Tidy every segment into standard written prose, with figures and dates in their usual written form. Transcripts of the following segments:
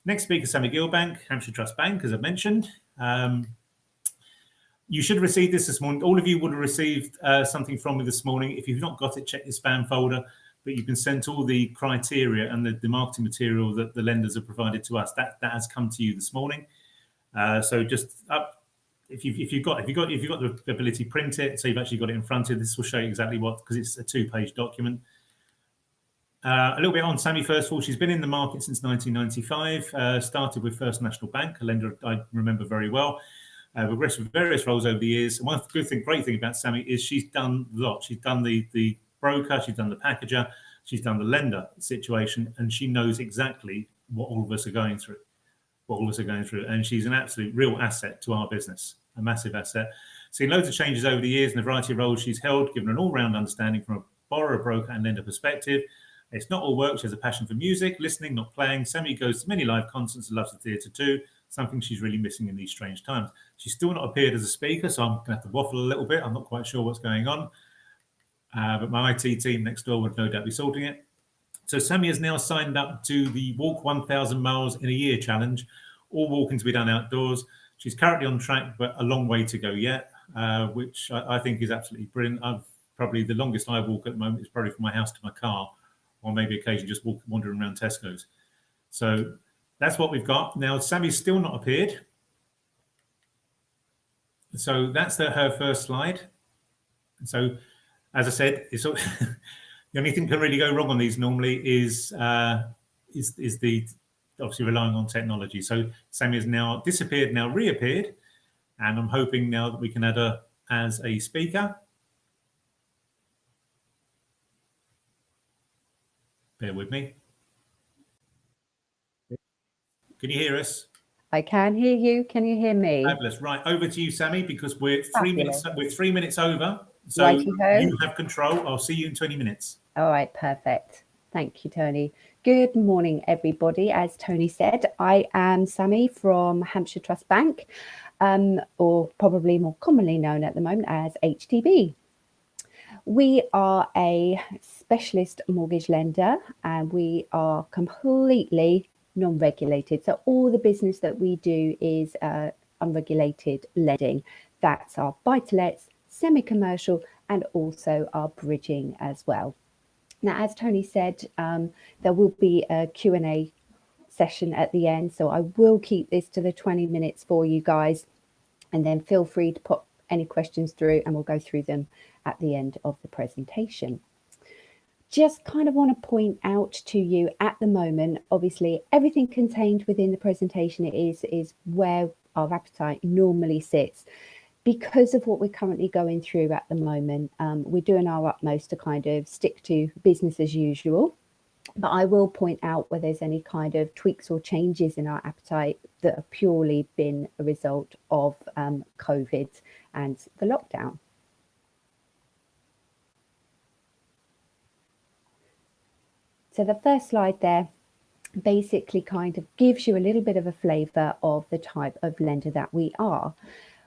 Next speaker, Sammi Gilbank, Hampshire Trust Bank, as I mentioned. You should have received this morning. All of you would have received something from me this morning. If you've not got it, check your spam folder. But you've been sent all the criteria and the marketing material that the lenders have provided to us. That has come to you this morning. So just up, if you've got the ability, print it. So you've actually got it in front of you. This will show you exactly what, because it's a 2-page document. A little bit on Sammi first of all. She's been in the market since 1995. Started with First National Bank, a lender I remember very well. Progressed with various roles over the years. And one great thing about Sammi is she's done a lot. She's done the broker, she's done the packager, she's done the lender situation, and she knows exactly what all of us are going through. And she's an absolute real asset to our business, a massive asset. Seen loads of changes over the years in a variety of roles she's held, given an all-round understanding from a borrower, broker, and lender perspective. It's not all work. She has a passion for music, listening, not playing. Sammi goes to many live concerts and loves the theatre too, something she's really missing in these strange times. She's still not appeared as a speaker, so I'm going to have to waffle a little bit. I'm not quite sure what's going on. But my IT team next door would no doubt be sorting it. So Sammi has now signed up to the Walk 1,000 Miles in a Year challenge, all walking to be done outdoors. She's currently on track, but a long way to go yet, which I think is absolutely brilliant. Probably the longest I walk at the moment is probably from my house to my car, or maybe occasionally just wandering around Tesco's. So that's what we've got. Now, Sammi's still not appeared. So that's her first slide. So, as I said, it's the only thing that can really go wrong on these normally is the obviously relying on technology. So Sammi has now disappeared, now reappeared, and I'm hoping now that we can add her as a speaker. Bear with me. Can you hear us? I can hear you. Can you hear me? Fabulous. Right, over to you, Sammi, because we're 3 minutes. We're 3 minutes over. So Righty-ho. You have control. I'll see you in 20 minutes. All right, perfect. Thank you, Tony. Good morning, everybody. As Tony said, I am Sammi from Hampshire Trust Bank, or probably more commonly known at the moment as HTB. We are a specialist mortgage lender, and we are completely non-regulated. So all the business that we do is unregulated lending. That's our buy-to-lets, semi-commercial, and also our bridging as well. Now, as Tony said, there will be a Q&A session at the end, so I will keep this to the 20 minutes for you guys, and then feel free to put any questions through and we'll go through them at the end of the presentation. Just kind of want to point out to you at the moment, obviously everything contained within the presentation is where our appetite normally sits. Because of what we're currently going through at the moment, we're doing our utmost to kind of stick to business as usual. But I will point out where there's any kind of tweaks or changes in our appetite that have purely been a result of COVID and the lockdown. So the first slide there basically kind of gives you a little bit of a flavour of the type of lender that we are.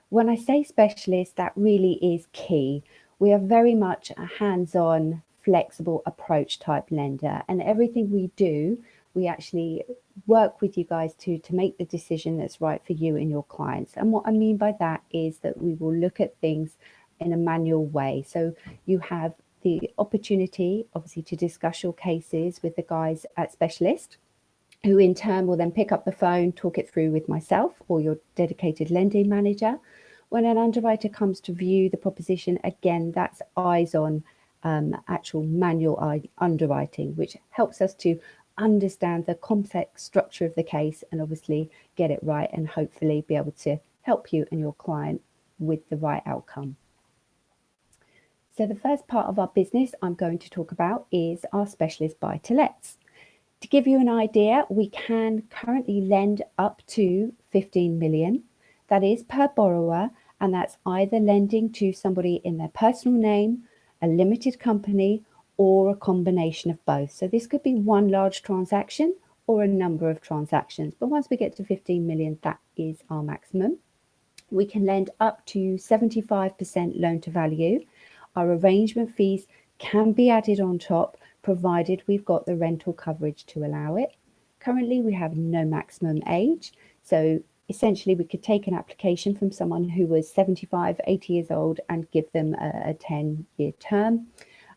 When I say specialist, that really is key. We are very much a hands-on, flexible approach type lender, and everything we do, we actually work with you guys to make the decision that's right for you and your clients. And what I mean by that is that we will look at things in a manual way. So you have the opportunity, obviously, to discuss your cases with the guys at Specialist, who in turn will then pick up the phone, talk it through with myself or your dedicated lending manager. When an underwriter comes to view the proposition, again, that's eyes on actual manual underwriting, which helps us to understand the complex structure of the case and obviously get it right and hopefully be able to help you and your client with the right outcome. So the first part of our business I'm going to talk about is our specialist buy-to-lets. To give you an idea, we can currently lend up to 15 million. That is per borrower, and that's either lending to somebody in their personal name, a limited company, or a combination of both. So this could be one large transaction or a number of transactions. But once we get to 15 million, that is our maximum. We can lend up to 75% loan to value. Our arrangement fees can be added on top, provided we've got the rental coverage to allow it. Currently, we have no maximum age. So essentially, we could take an application from someone who was 75, 80 years old and give them a 10-year term.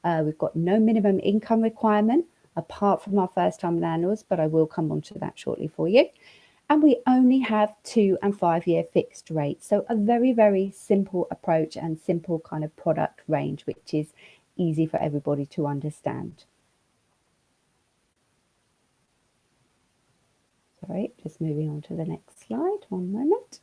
We've got no minimum income requirement apart from our first-time landlords, but I will come on to that shortly for you. And we only have 2 and 5 year fixed rates. So a very, very simple approach and simple kind of product range, which is easy for everybody to understand. Sorry, just moving on to the next slide. One moment.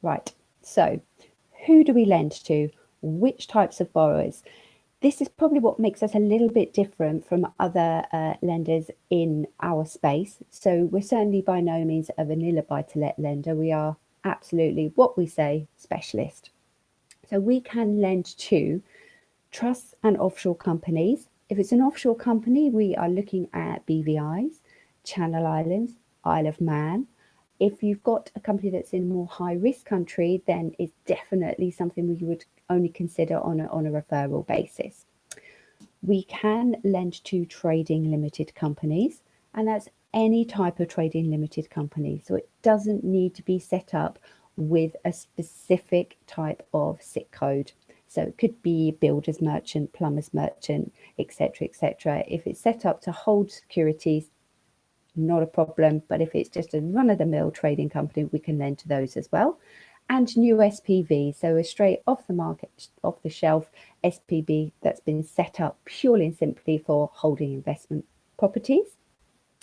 Right, so who do we lend to? Which types of borrowers? This is probably what makes us a little bit different from other lenders in our space. So we're certainly by no means a vanilla buy-to-let lender. We are absolutely what we say, specialist. So we can lend to trusts and offshore companies. If it's an offshore company, we are looking at BVIs, Channel Islands, Isle of Man. If you've got a company that's in a more high-risk country, then it's definitely something we would only consider on a referral basis. We can lend to trading limited companies, and that's any type of trading limited company. So it doesn't need to be set up with a specific type of SIC code. So it could be builder's merchant, plumber's merchant, etc., etc. If it's set up to hold securities, not a problem. But if it's just a run-of-the-mill trading company, we can lend to those as well. And new SPV, so a straight off the market, off the shelf SPV that's been set up purely and simply for holding investment properties.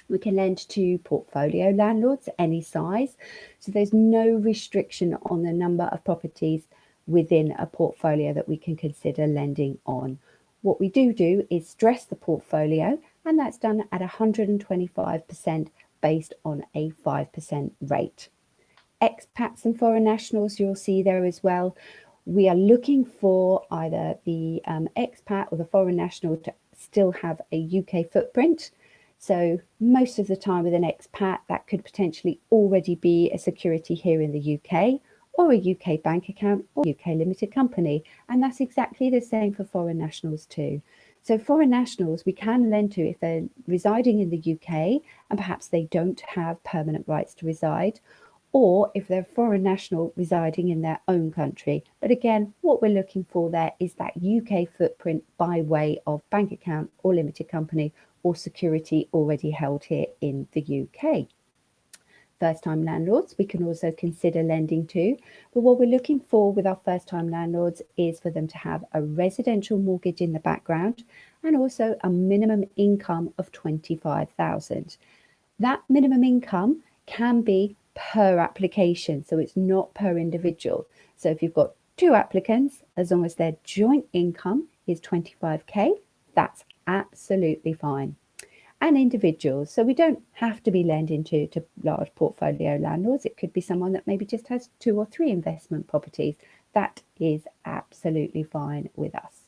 We can lend to portfolio landlords, any size. So there's no restriction on the number of properties within a portfolio that we can consider lending on. What we do is stress the portfolio, and that's done at 125% based on a 5% rate. Expats and foreign nationals, you'll see there as well. We are looking for either the expat or the foreign national to still have a UK footprint. So most of the time with an expat, that could potentially already be a security here in the UK, or a UK bank account, or UK limited company. And that's exactly the same for foreign nationals too. So foreign nationals we can lend to if they're residing in the UK and perhaps they don't have permanent rights to reside, or if they're a foreign national residing in their own country. But again, what we're looking for there is that UK footprint by way of bank account or limited company or security already held here in the UK. First-time landlords we can also consider lending to, but what we're looking for with our first-time landlords is for them to have a residential mortgage in the background and also a minimum income of 25,000. That minimum income can be per application, so it's not per individual. So if you've got 2 applicants, as long as their joint income is 25k, that's absolutely fine. And individuals, so we don't have to be lending to large portfolio landlords. It could be someone that maybe just has 2 or 3 investment properties. That is absolutely fine with us.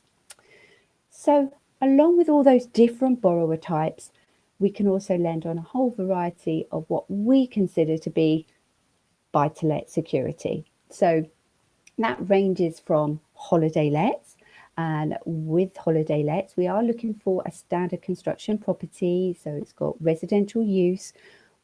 So along with all those different borrower types, we can also lend on a whole variety of what we consider to be buy-to-let security. So that ranges from holiday lets, and with holiday lets, we are looking for a standard construction property. So it's got residential use.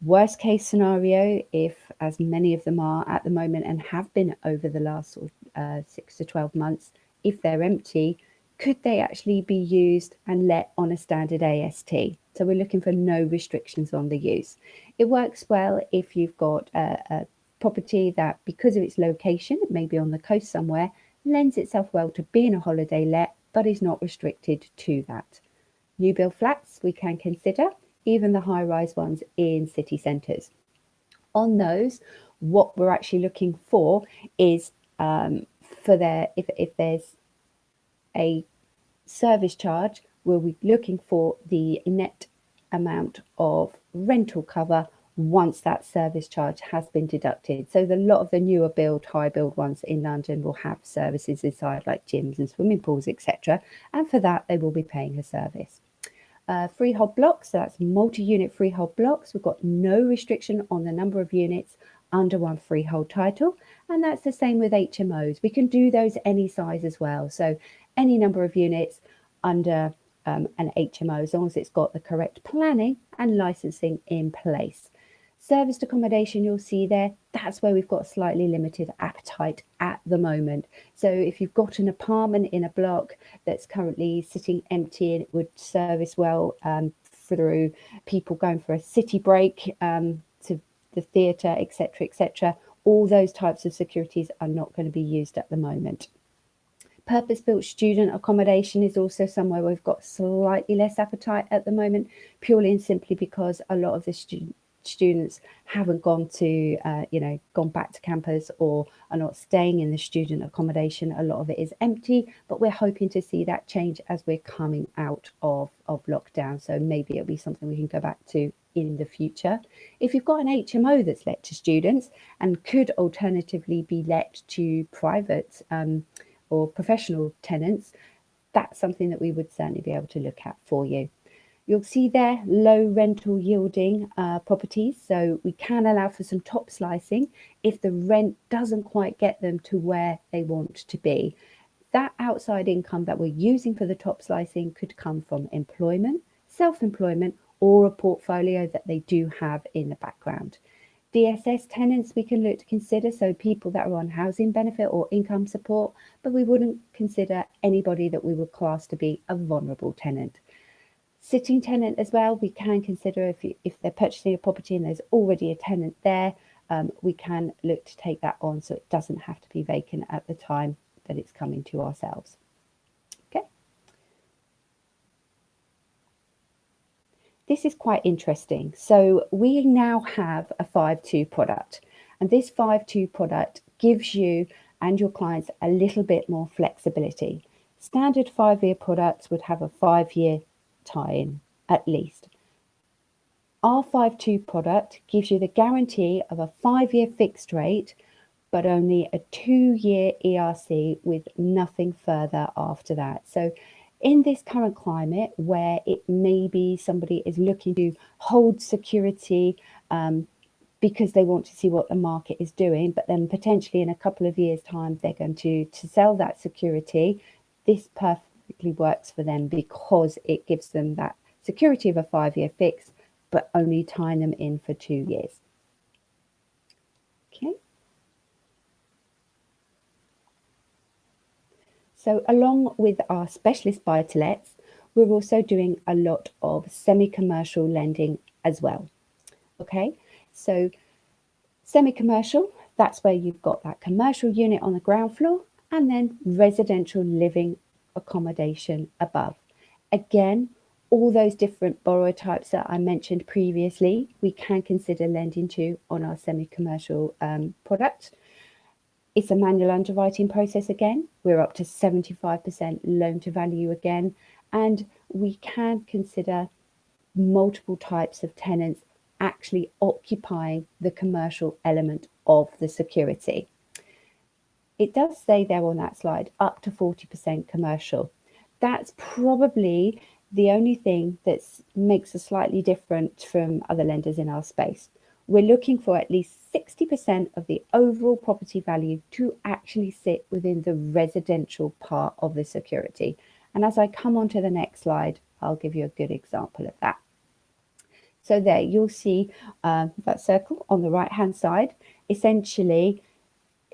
Worst case scenario, if as many of them are at the moment and have been over the last 6 to 12 months, if they're empty, could they actually be used and let on a standard AST? So we're looking for no restrictions on the use. It works well if you've got a property that, because of its location, it may be on the coast somewhere, lends itself well to being a holiday let, but is not restricted to that. New build flats we can consider, even the high-rise ones in city centres. On those, what we're actually looking for is for their, if there's a service charge, we'll be looking for the net amount of rental cover once that service charge has been deducted. So a lot of the newer build, high build ones in London will have services inside like gyms and swimming pools, etc. And for that, they will be paying a service. Freehold blocks, so that's multi-unit freehold blocks. We've got no restriction on the number of units under one freehold title. And that's the same with HMOs. We can do those any size as well. So any number of units under an HMO, as long as it's got the correct planning and licensing in place. Serviced accommodation, you'll see there, that's where we've got slightly limited appetite at the moment. So if you've got an apartment in a block that's currently sitting empty, and it would service well through people going for a city break to the theatre, etc., all those types of securities are not going to be used at the moment. Purpose-built student accommodation is also somewhere we've got slightly less appetite at the moment, purely and simply because a lot of the students haven't gone to, gone back to campus or are not staying in the student accommodation. A lot of it is empty, but we're hoping to see that change as we're coming out of lockdown. So maybe it'll be something we can go back to in the future. If you've got an HMO that's let to students and could alternatively be let to private or professional tenants, that's something that we would certainly be able to look at for you. You'll see there low rental yielding properties, so we can allow for some top slicing if the rent doesn't quite get them to where they want to be. That outside income that we're using for the top slicing could come from employment, self-employment, or a portfolio that they do have in the background. DSS tenants we can look to consider, so people that are on housing benefit or income support, but we wouldn't consider anybody that we would class to be a vulnerable tenant. Sitting tenant as well, we can consider if they're purchasing a property and there's already a tenant there, we can look to take that on so it doesn't have to be vacant at the time that it's coming to ourselves. Okay. This is quite interesting. So we now have a 5-2 product, and this 5-2 product gives you and your clients a little bit more flexibility. Standard 5-year products would have a 5-year tie-in at least. Our 5-2 product gives you the guarantee of a 5-year fixed rate, but only a 2-year ERC with nothing further after that. So in this current climate where it may be somebody is looking to hold security because they want to see what the market is doing, but then potentially in a couple of years' time they're going to sell that security, this perfectly works for them because it gives them that security of a 5-year fix, but only tying them in for 2 years. Okay. So along with our specialist buy-to-lets, we're also doing a lot of semi-commercial lending as well. Okay, so semi-commercial, that's where you've got that commercial unit on the ground floor and then residential living accommodation above. Again, all those different borrower types that I mentioned previously, we can consider lending to on our semi-commercial product. It's a manual underwriting process again. We're up to 75% loan to value again, and we can consider multiple types of tenants actually occupying the commercial element of the security. It does say there on that slide, up to 40% commercial. That's probably the only thing that makes us slightly different from other lenders in our space. We're looking for at least 60% of the overall property value to actually sit within the residential part of the security. And as I come on to the next slide, I'll give you a good example of that. So there you'll see that circle on the right hand side. Essentially,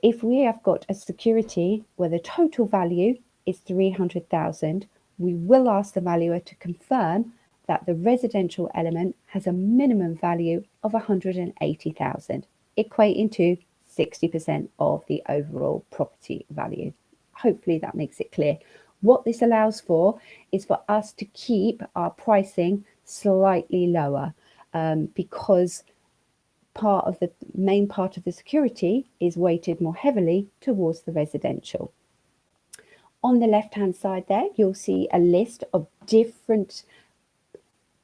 if we have got a security where the total value is 300,000, we will ask the valuer to confirm that the residential element has a minimum value of 180,000, equating to 60% of the overall property value. Hopefully that makes it clear. What this allows for is for us to keep our pricing slightly lower because the main part of the security is weighted more heavily towards the residential. On the left hand side there, you'll see a list of different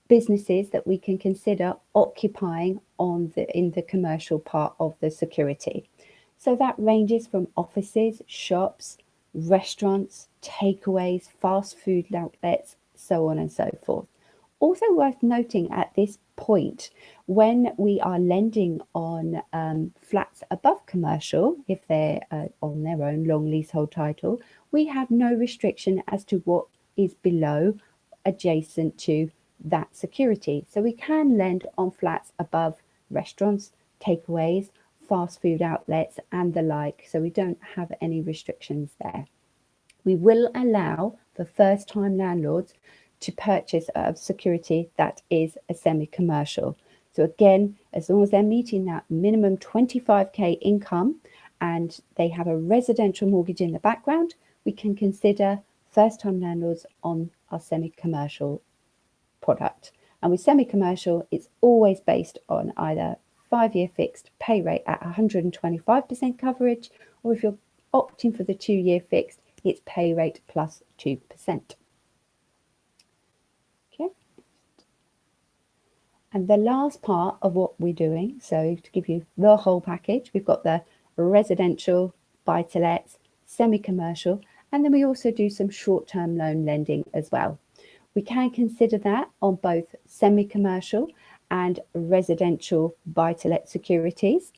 businesses that we can consider occupying in the commercial part of the security. So that ranges from offices, shops, restaurants, takeaways, fast food outlets, so on and so forth. Also worth noting at this point, when we are lending on flats above commercial, if they're on their own long leasehold title, we have no restriction as to what is below adjacent to that security. So we can lend on flats above restaurants, takeaways, fast food outlets and the like. So we don't have any restrictions there. We will allow for first time landlords to purchase a security that is a semi-commercial. So again, as long as they're meeting that minimum 25k income and they have a residential mortgage in the background, we can consider first time landlords on our semi-commercial product. And with semi-commercial, it's always based on either 5-year fixed pay rate at 125% coverage, or if you're opting for the 2-year fixed, it's pay rate plus 2%. Okay. And the last part of what we're doing, so to give you the whole package, we've got the residential, buy-to-lets, semi-commercial, and then we also do some short-term loan lending as well. We can consider that on both semi-commercial and residential buy-to-let securities,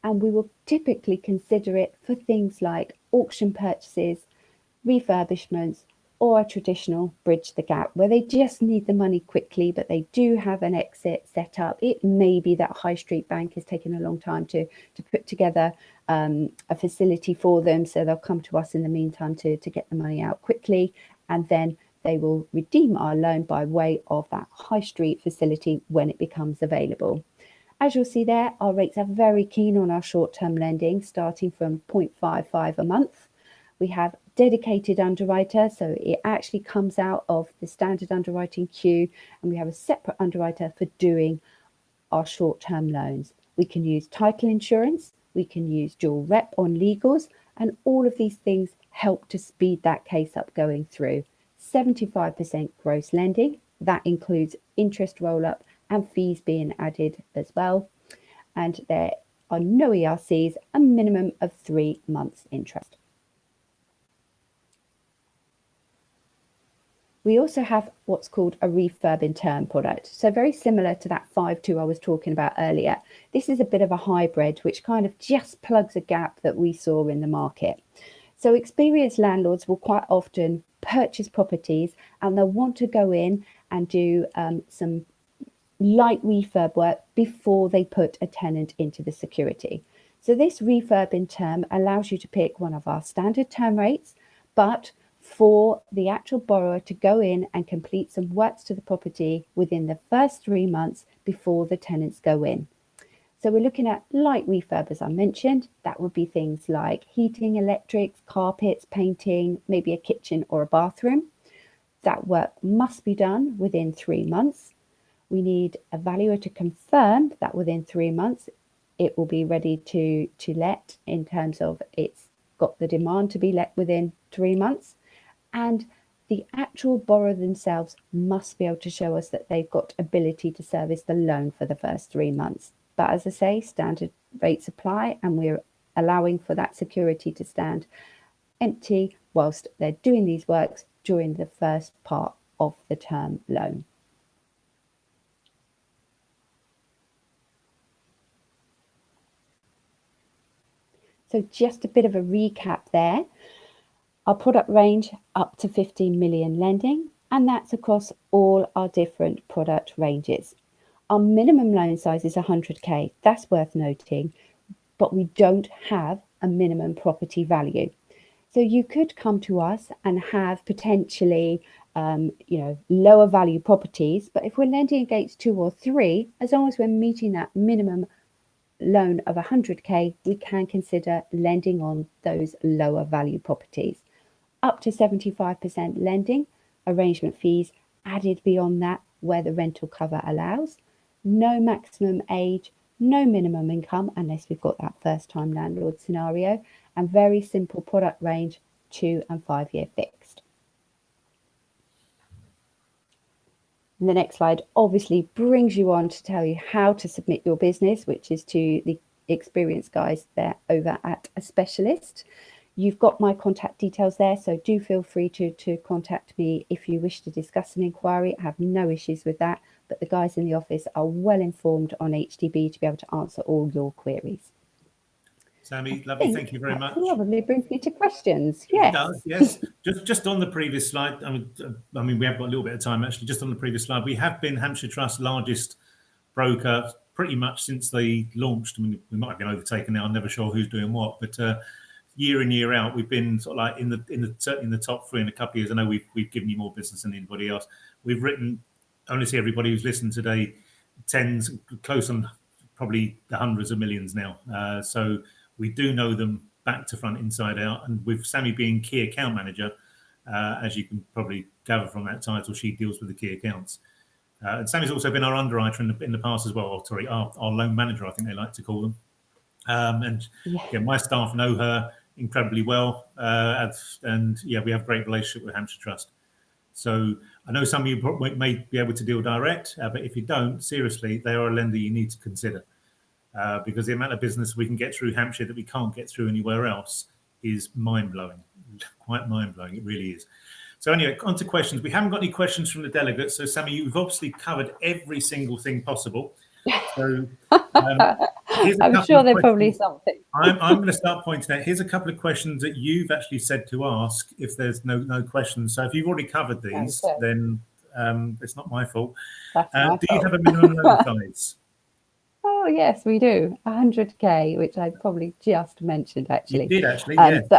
and we will typically consider it for things like auction purchases, refurbishments, or a traditional bridge the gap where they just need the money quickly but they do have an exit set up. It may be that high street bank has taken a long time to put together a facility for them, so they'll come to us in the meantime to get the money out quickly, and then they will redeem our loan by way of that high street facility when it becomes available. As you'll see there, our rates are very keen on our short-term lending, starting from 0.55 a month. We have dedicated underwriter, so it actually comes out of the standard underwriting queue, and we have a separate underwriter for doing our short-term loans. We can use title insurance, we can use dual rep on legals, and all of these things help to speed that case up going through. 75% gross lending, that includes interest roll-up and fees being added as well. And there are no ERCs, a minimum of 3 months interest. We also have what's called a refurb in term product. So very similar to that 5.2 I was talking about earlier. This is a bit of a hybrid, which kind of just plugs a gap that we saw in the market. So experienced landlords will quite often purchase properties and they'll want to go in and do some light refurb work before they put a tenant into the security. So this refurb in term allows you to pick one of our standard term rates, but for the actual borrower to go in and complete some works to the property within the first 3 months before the tenants go in. So we're looking at light refurb, as I mentioned. That would be things like heating, electrics, carpets, painting, maybe a kitchen or a bathroom. That work must be done within 3 months. We need a valuer to confirm that within 3 months it will be ready to let, in terms of it's got the demand to be let within 3 months. And the actual borrower themselves must be able to show us that they've got ability to service the loan for the first 3 months. But as I say, standard rates apply, and we're allowing for that security to stand empty whilst they're doing these works during the first part of the term loan. So just a bit of a recap there. Our product range up to 15 million lending, and that's across all our different product ranges. Our minimum loan size is 100k, that's worth noting, but we don't have a minimum property value. So you could come to us and have potentially lower value properties, but if we're lending against 2 or 3, as long as we're meeting that minimum loan of 100k, we can consider lending on those lower value properties. Up to 75% lending, arrangement fees added beyond that where the rental cover allows. No maximum age, no minimum income unless we've got that first time landlord scenario, and very simple product range, 2 and 5 year fixed. And the next slide obviously brings you on to tell you how to submit your business, which is to the experienced guys there over at A Specialist. You've got my contact details there, so do feel free to contact me if you wish to discuss an inquiry. I have no issues with that, but the guys in the office are well informed on HDB to be able to answer all your queries. Sammy, lovely. Thank you very much. Probably brings me to questions. It Yes. does, yes. Just on the previous slide, I mean, we have got a little bit of time actually. Just on the previous slide, we have been Hampshire Trust's largest broker pretty much since they launched. I mean, we might have been overtaken now. I'm never sure who's doing what, but year in, year out, we've been sort of like certainly in the top three in a couple of years. I know we've given you more business than anybody else. We've written, honestly, everybody who's listened today, tens, close on probably the hundreds of millions now. So we do know them back to front, inside out. And with Sammi being key account manager, as you can probably gather from that title, she deals with the key accounts. And Sammy's also been our underwriter in the past as well. Or, sorry, our loan manager, I think they like to call them. And yeah, my staff know her incredibly well. And yeah, we have a great relationship with Hampshire Trust. So I know some of you may be able to deal direct, but if you don't, seriously, they are a lender you need to consider. Because the amount of business we can get through Hampshire that we can't get through anywhere else is mind-blowing, quite mind-blowing. It really is. So anyway, on to questions. We haven't got any questions from the delegates. So Sammi, you've obviously covered every single thing possible. So I'm sure there's probably something. I'm going to start pointing out. Here's a couple of questions that you've actually said to ask if there's no questions. So if you've already covered these, then it's not my fault. Do you have a minimum loan size? Oh yes, we do. 100k, which I probably just mentioned actually. You did actually, yeah. So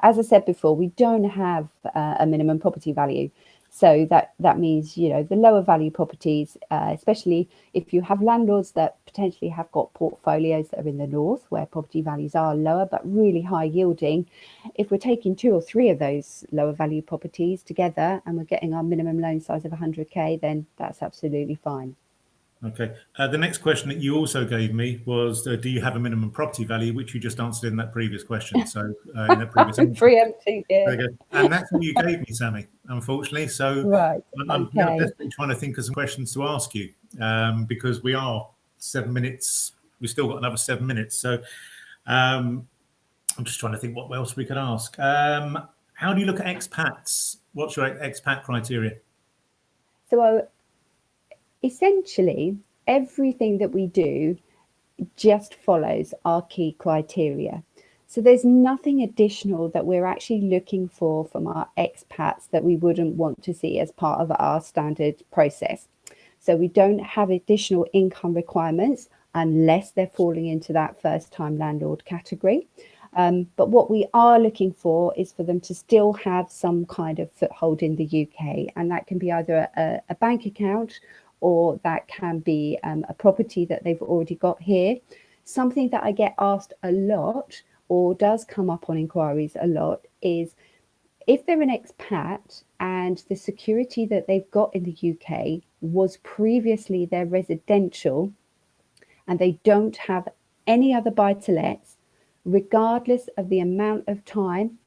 as I said before, we don't have a minimum property value. So that means, the lower value properties, especially if you have landlords that potentially have got portfolios that are in the north where property values are lower but really high yielding. If we're taking 2 or 3 of those lower value properties together and we're getting our minimum loan size of 100k, then that's absolutely fine. Okay. The next question that you also gave me was, do you have a minimum property value, which you just answered in that previous question. So in that previous preempting, yeah. And that's all you gave me, Sammi, unfortunately. So right. I'm definitely trying to think of some questions to ask you, because we are 7 minutes. We've still got another 7 minutes. So I'm just trying to think what else we could ask. How do you look at expats? What's your expat criteria? So essentially, everything that we do just follows our key criteria. So there's nothing additional that we're actually looking for from our expats that we wouldn't want to see as part of our standard process. So we don't have additional income requirements unless they're falling into that first-time landlord category. But what we are looking for is for them to still have some kind of foothold in the UK, and that can be either a bank account or that can be a property that they've already got here. Something that I get asked a lot or does come up on inquiries a lot is if they're an expat and the security that they've got in the UK was previously their residential and they don't have any other buy-to-lets, regardless of the amount of time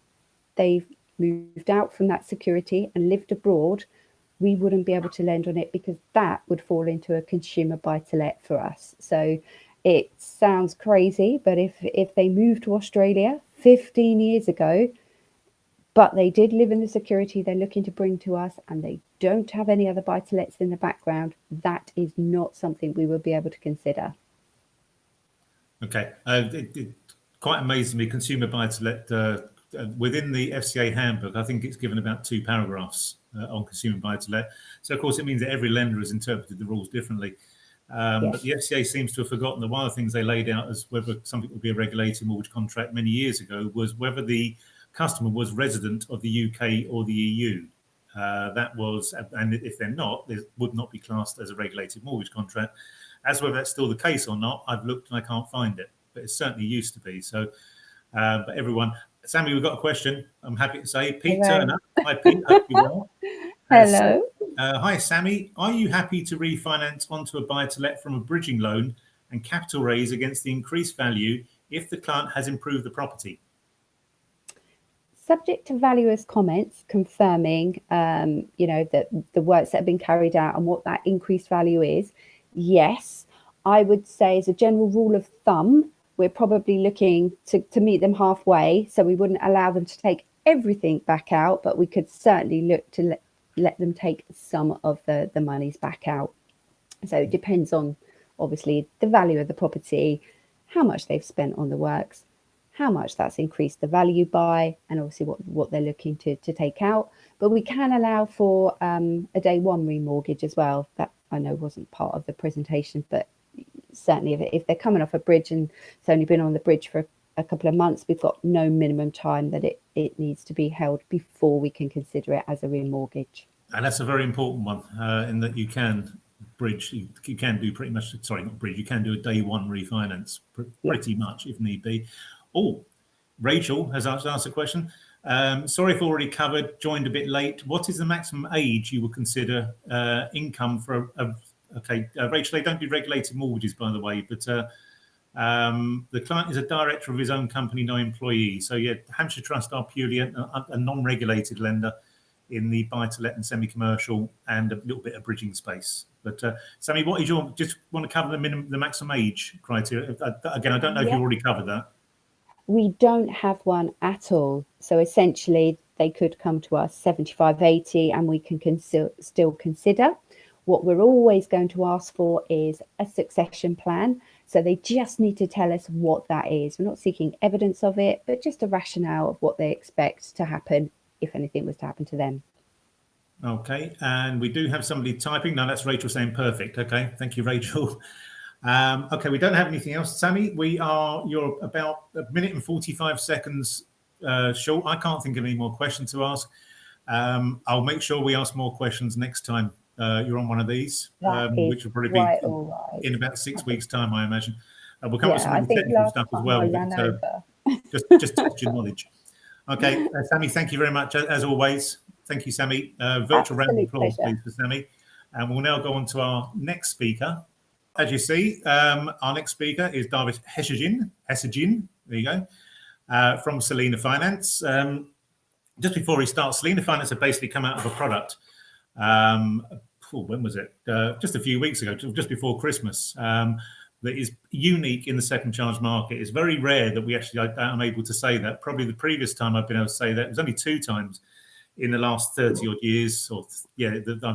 they've moved out from that security and lived abroad, we wouldn't be able to lend on it because that would fall into a consumer buy-to-let for us. So it sounds crazy, but if they moved to Australia 15 years ago, but they did live in the security they're looking to bring to us and they don't have any other buy-to-lets in the background, that is not something we would be able to consider. Okay. It quite amazes me, consumer buy-to-let, within the FCA handbook, I think it's given about 2 paragraphs on consumer buy-to-let. So, of course, it means that every lender has interpreted the rules differently. Yes. But the FCA seems to have forgotten that one of the things they laid out as whether something would be a regulated mortgage contract many years ago was whether the customer was resident of the UK or the EU. That was, and if they're not, they would not be classed as a regulated mortgage contract. As whether that's still the case or not, I've looked and I can't find it, but it certainly used to be. So, but everyone, Sammi, we've got a question. I'm happy to say, Pete Turner. Hi, Pete. Hope you're well. Hello. Hi, Sammi. Are you happy to refinance onto a buy-to-let from a bridging loan and capital raise against the increased value if the client has improved the property? Subject to valuer's comments confirming, that the works that have been carried out and what that increased value is, yes. I would say as a general rule of thumb, we're probably looking to meet them halfway. So we wouldn't allow them to take everything back out, but we could certainly look to let them take some of the monies back out. So it depends on obviously the value of the property, how much they've spent on the works, how much that's increased the value by, and obviously what they're looking to take out. But we can allow for a day one remortgage as well. That I know wasn't part of the presentation, but certainly if they're coming off a bridge and it's only been on the bridge for a couple of months, we've got no minimum time that it needs to be held before we can consider it as a remortgage. And that's a very important one, in that you can bridge, you can do pretty much, sorry, not bridge, you can do a day one refinance pretty much if need be. Oh, Rachel has asked a question. Sorry if already covered, joined a bit late. What is the maximum age you would consider income for Rachel, they don't do regulated mortgages, by the way, but the client is a director of his own company, no employee. So yeah, Hampshire Trust are purely a non-regulated lender in the buy-to-let and semi-commercial and a little bit of bridging space. But Sammi, what is your, just want to cover the maximum age criteria? Again, I don't know if you already covered that. We don't have one at all. So essentially they could come to us 75, 80 and we can still consider. What we're always going to ask for is a succession plan. So they just need to tell us what that is. We're not seeking evidence of it, but just a rationale of what they expect to happen if anything was to happen to them. Okay, and we do have somebody typing. No, that's Rachel saying perfect. Okay, thank you, Rachel. Okay, we don't have anything else. Sammi, you're about a minute and 45 seconds short. I can't think of any more questions to ask. I'll make sure we ask more questions next time you're on one of these, which will probably be in about 6 weeks' time, I imagine. We'll come up with some really technical stuff as well. Just test your knowledge. Okay, Sammi, thank you very much, as always. Thank you, Sammi. Virtual round of applause, please, for Sammi. And we'll now go on to our next speaker. As you see, our next speaker is Darvish Heshejin, there you go, from Selina Finance. Just before he starts, Selina Finance have basically come out of a product. When was it? Just a few weeks ago, just before Christmas. That is unique in the second charge market. It's very rare that we actually, I'm able to say that. Probably the previous time I've been able to say that, it was only 2 times in the last 30 odd years,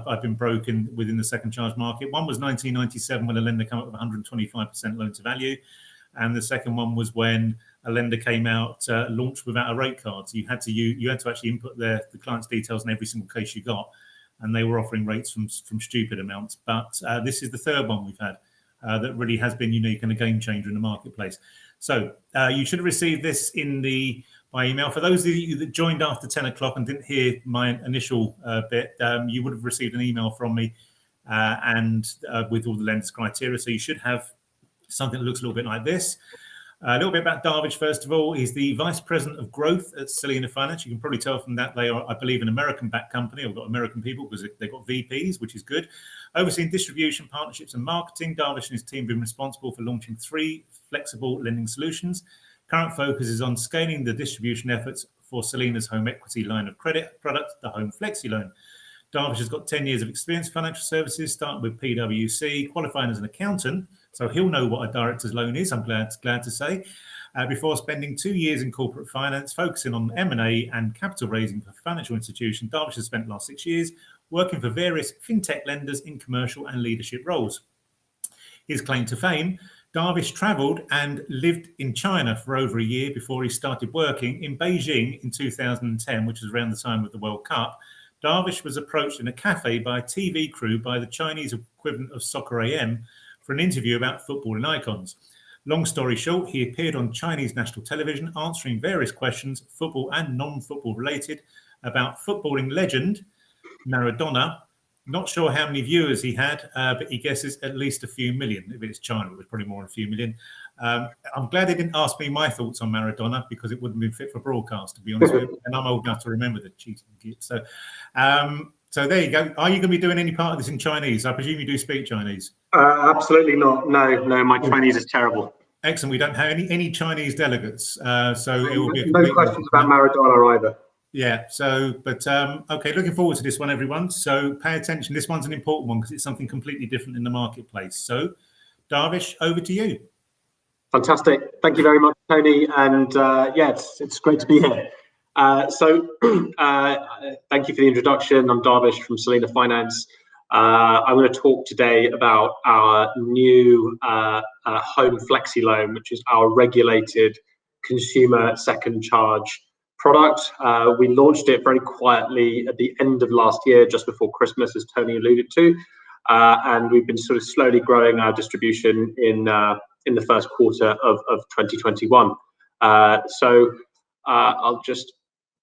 I've been broken within the second charge market. One was 1997 when a lender came up with 125% loan to value. And the second one was when a lender came out, launched without a rate card. So you had to actually input the client's details in every single case you got. And they were offering rates from stupid amounts. But this is the third one we've had. That really has been unique and a game changer in the marketplace. So you should have received this by email. For those of you that joined after 10 o'clock and didn't hear my initial bit, you would have received an email from me and with all the lenders criteria. So you should have something that looks a little bit like this. A little bit about Darvish, first of all. He's the Vice President of Growth at Selina Finance. You can probably tell from that they are, I believe, an American-backed company. I've got American people because they've got VPs, which is good. Overseeing distribution, partnerships and marketing, Darvish and his team have been responsible for launching 3 flexible lending solutions. Current focus is on scaling the distribution efforts for Selina's home equity line of credit product, the Home Flexi Loan. Darvish has got 10 years of experience in financial services, starting with PwC, qualifying as an accountant, so he'll know what a director's loan is, I'm glad to say, before spending 2 years in corporate finance, focusing on M&A and capital raising for financial institutions. Darvish has spent the last 6 years working for various fintech lenders in commercial and leadership roles. His claim to fame: Darvish travelled and lived in China for over a year before he started working in Beijing in 2010, which was around the time of the World Cup. Darvish was approached in a cafe by a TV crew by the Chinese equivalent of Soccer AM for an interview about footballing icons. Long story short, he appeared on Chinese national television answering various questions, football and non-football related, about footballing legend Maradona. Not sure how many viewers he had, but he guesses at least a few million. If it's China, it was probably more than a few million. I'm glad they didn't ask me my thoughts on Maradona because it wouldn't have been fit for broadcast, to be honest with you. And I'm old enough to remember the cheating git. So there you go. Are you going to be doing any part of this in Chinese? I presume you do speak Chinese. Absolutely not. No, my Chinese is terrible. Excellent. We don't have any Chinese delegates, so it will be no questions about Maradona either. Yeah. So, but okay. Looking forward to this one, everyone. So pay attention. This one's an important one because it's something completely different in the marketplace. So, Darvish, over to you. Fantastic. Thank you very much, Tony. And yeah, it's great to be here. Thank you for the introduction. I'm Darvish from Selina Finance. I'm going to talk today about our new home flexi loan, which is our regulated consumer second charge product. We launched it very quietly at the end of last year, just before Christmas, as Tony alluded to, and we've been sort of slowly growing our distribution in the first quarter of 2021. I'll just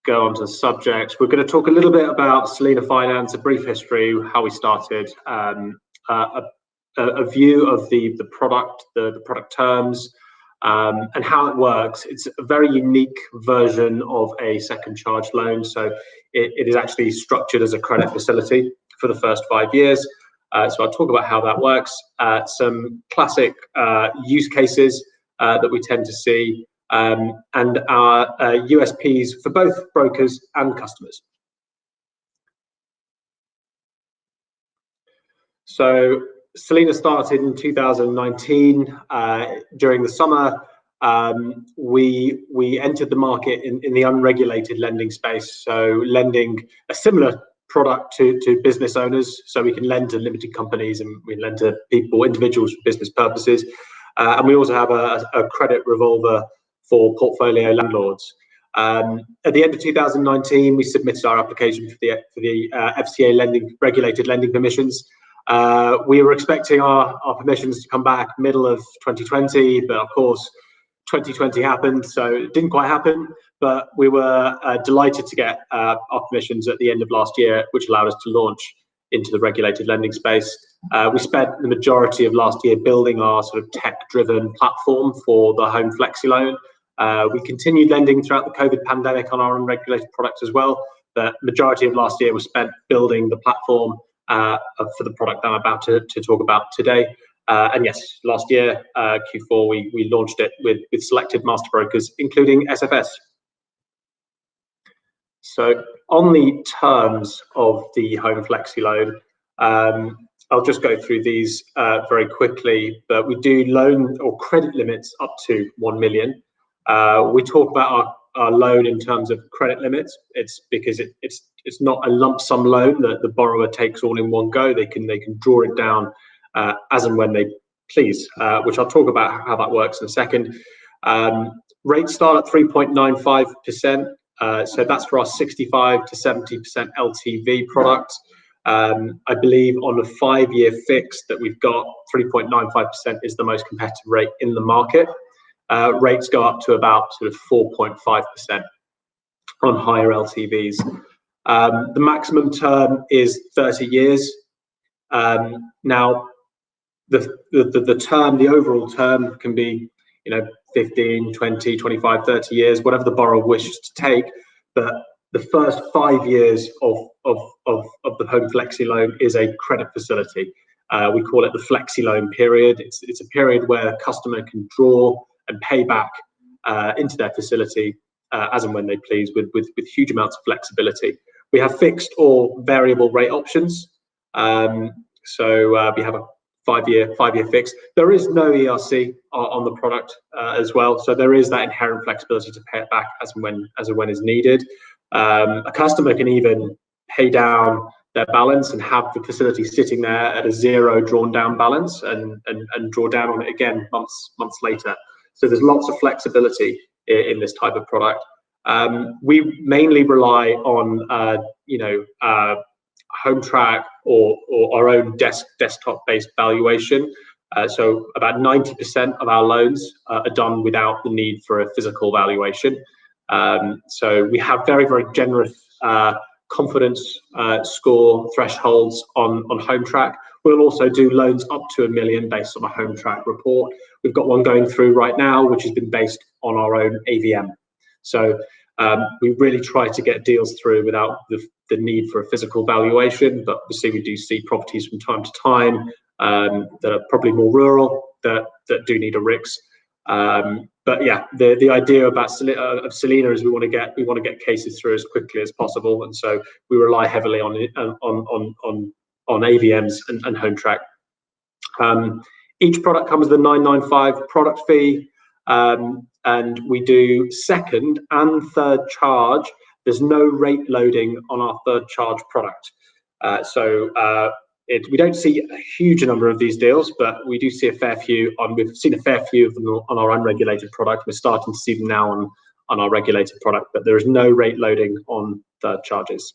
go on to the subject. We're going to talk a little bit about Selina Finance, a brief history, how we started, a view of the product, the product terms, and how it works. It's a very unique version of a second charge loan. So it is actually structured as a credit facility for the first 5 years. So I'll talk about how that works, some classic use cases that we tend to see, and our USPs for both brokers and customers. So Selina started in 2019. During the summer, we entered the market in the unregulated lending space, so lending a similar product to business owners. So we can lend to limited companies and we lend to people, individuals for business purposes. And we also have a credit revolver for portfolio landlords. At the end of 2019, we submitted our application for the FCA regulated lending permissions. We were expecting our permissions to come back middle of 2020, but of course 2020 happened, so it didn't quite happen. But we were delighted to get our permissions at the end of last year, which allowed us to launch into the regulated lending space. We spent the majority of last year building our sort of tech-driven platform for the home flexi loan. We continued lending throughout the COVID pandemic on our unregulated products as well. The majority of last year was spent building the platform for the product I'm about to talk about today. And yes, last year, Q4, we launched it with selected master brokers, including SFS. So on the terms of the home flexi loan, I'll just go through these very quickly, but we do loan or credit limits up to 1 million. We talk about our loan in terms of credit limits. It's because it's not a lump sum loan that the borrower takes all in one go. They can draw it down as and when they please, which I'll talk about how that works in a second. Rates start at 3.95%. So that's for our 65 to 70% LTV product. I believe on a 5-year fix that we've got, 3.95% is the most competitive rate in the market. Rates go up to about sort of 4.5% on higher LTVs. The maximum term is 30 years. Now, the overall term can be, 15, 20, 25, 30 years, whatever the borrower wishes to take. But the first 5 years of the home flexi loan is a credit facility. We call it the flexi loan period. It's a period where a customer can draw and pay back into their facility as and when they please, with huge amounts of flexibility. We have fixed or variable rate options. So we have a 5-year fix. There is no ERC on the product as well, so there is that inherent flexibility to pay it back as and when is needed. A customer can even pay down their balance and have the facility sitting there at a 0 drawn down balance and draw down on it again months later. So there's lots of flexibility in this type of product. We mainly rely on home track or our own desktop-based valuation. So about 90% of our loans are done without the need for a physical valuation. So we have very, very generous confidence score thresholds on home track. We'll also do loans up to 1 million based on a home track report. We've got one going through right now, which has been based on our own AVM. So we really try to get deals through without the need for a physical valuation, but obviously we do see properties from time to time that are probably more rural that do need a RICS. But yeah, the idea about Selina is we want to get cases through as quickly as possible, and so we rely heavily on AVMs and home track. Each product comes with a 995 product fee. and we do second and third charge. There's no rate loading on our third charge product. We don't see a huge number of these deals, but we do see a fair few we've seen a fair few of them on our unregulated product. We're starting to see them now on our regulated product, but there is no rate loading on third charges.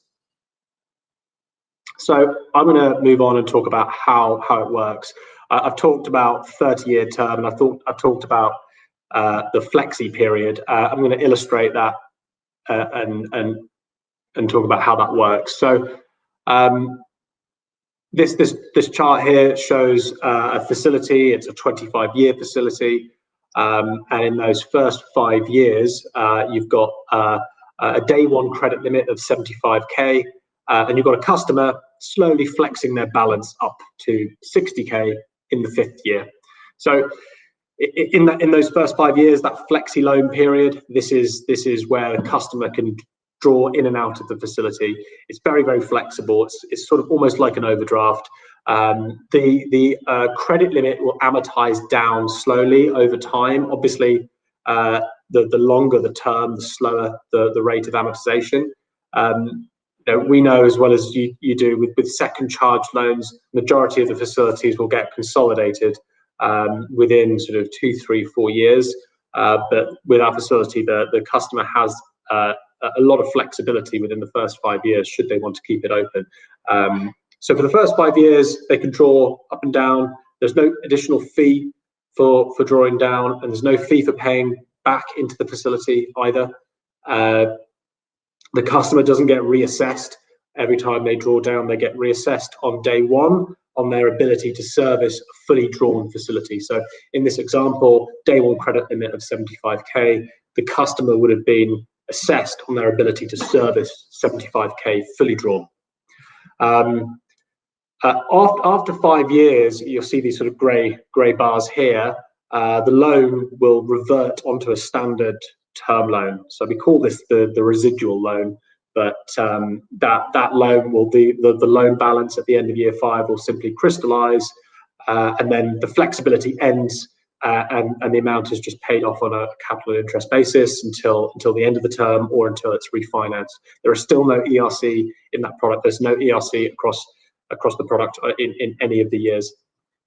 So I'm going to move on and talk about how it works. I've talked about 30-year term, and I've talked about the flexi period. I'm going to illustrate that and talk about how that works. So this chart here shows a facility. It's a 25-year facility, and in those first 5 years, you've got a day one credit limit of 75k, and you've got a customer slowly flexing their balance up to 60k in the 5th year. So in those first 5 years, that flexi loan period, this is where the customer can draw in and out of the facility. It's very, very flexible. It's sort of almost like an overdraft. The credit limit will amortize down slowly over time. Obviously, the longer the term, the slower the rate of amortization. We know as well as you do with second charge loans, majority of the facilities will get consolidated within sort of 2, 3, 4 years. But with our facility, the customer has a lot of flexibility within the first 5 years should they want to keep it open. So for the first 5 years, they can draw up and down. There's no additional fee for drawing down, and there's no fee for paying back into the facility either. The customer doesn't get reassessed every time they draw down. They get reassessed on day one on their ability to service a fully drawn facility. So in this example, day one credit limit of 75k, the customer would have been assessed on their ability to service 75k fully drawn. After 5 years, you'll see these sort of grey bars here. The loan will revert onto a standard term loan. So we call this the residual loan, but that loan will be the loan balance at the end of year 5 will simply crystallize, and then the flexibility ends, and the amount is just paid off on a capital interest basis until the end of the term or until it's refinanced. There is still no ERC in that product. There's no ERC across the product in any of the years.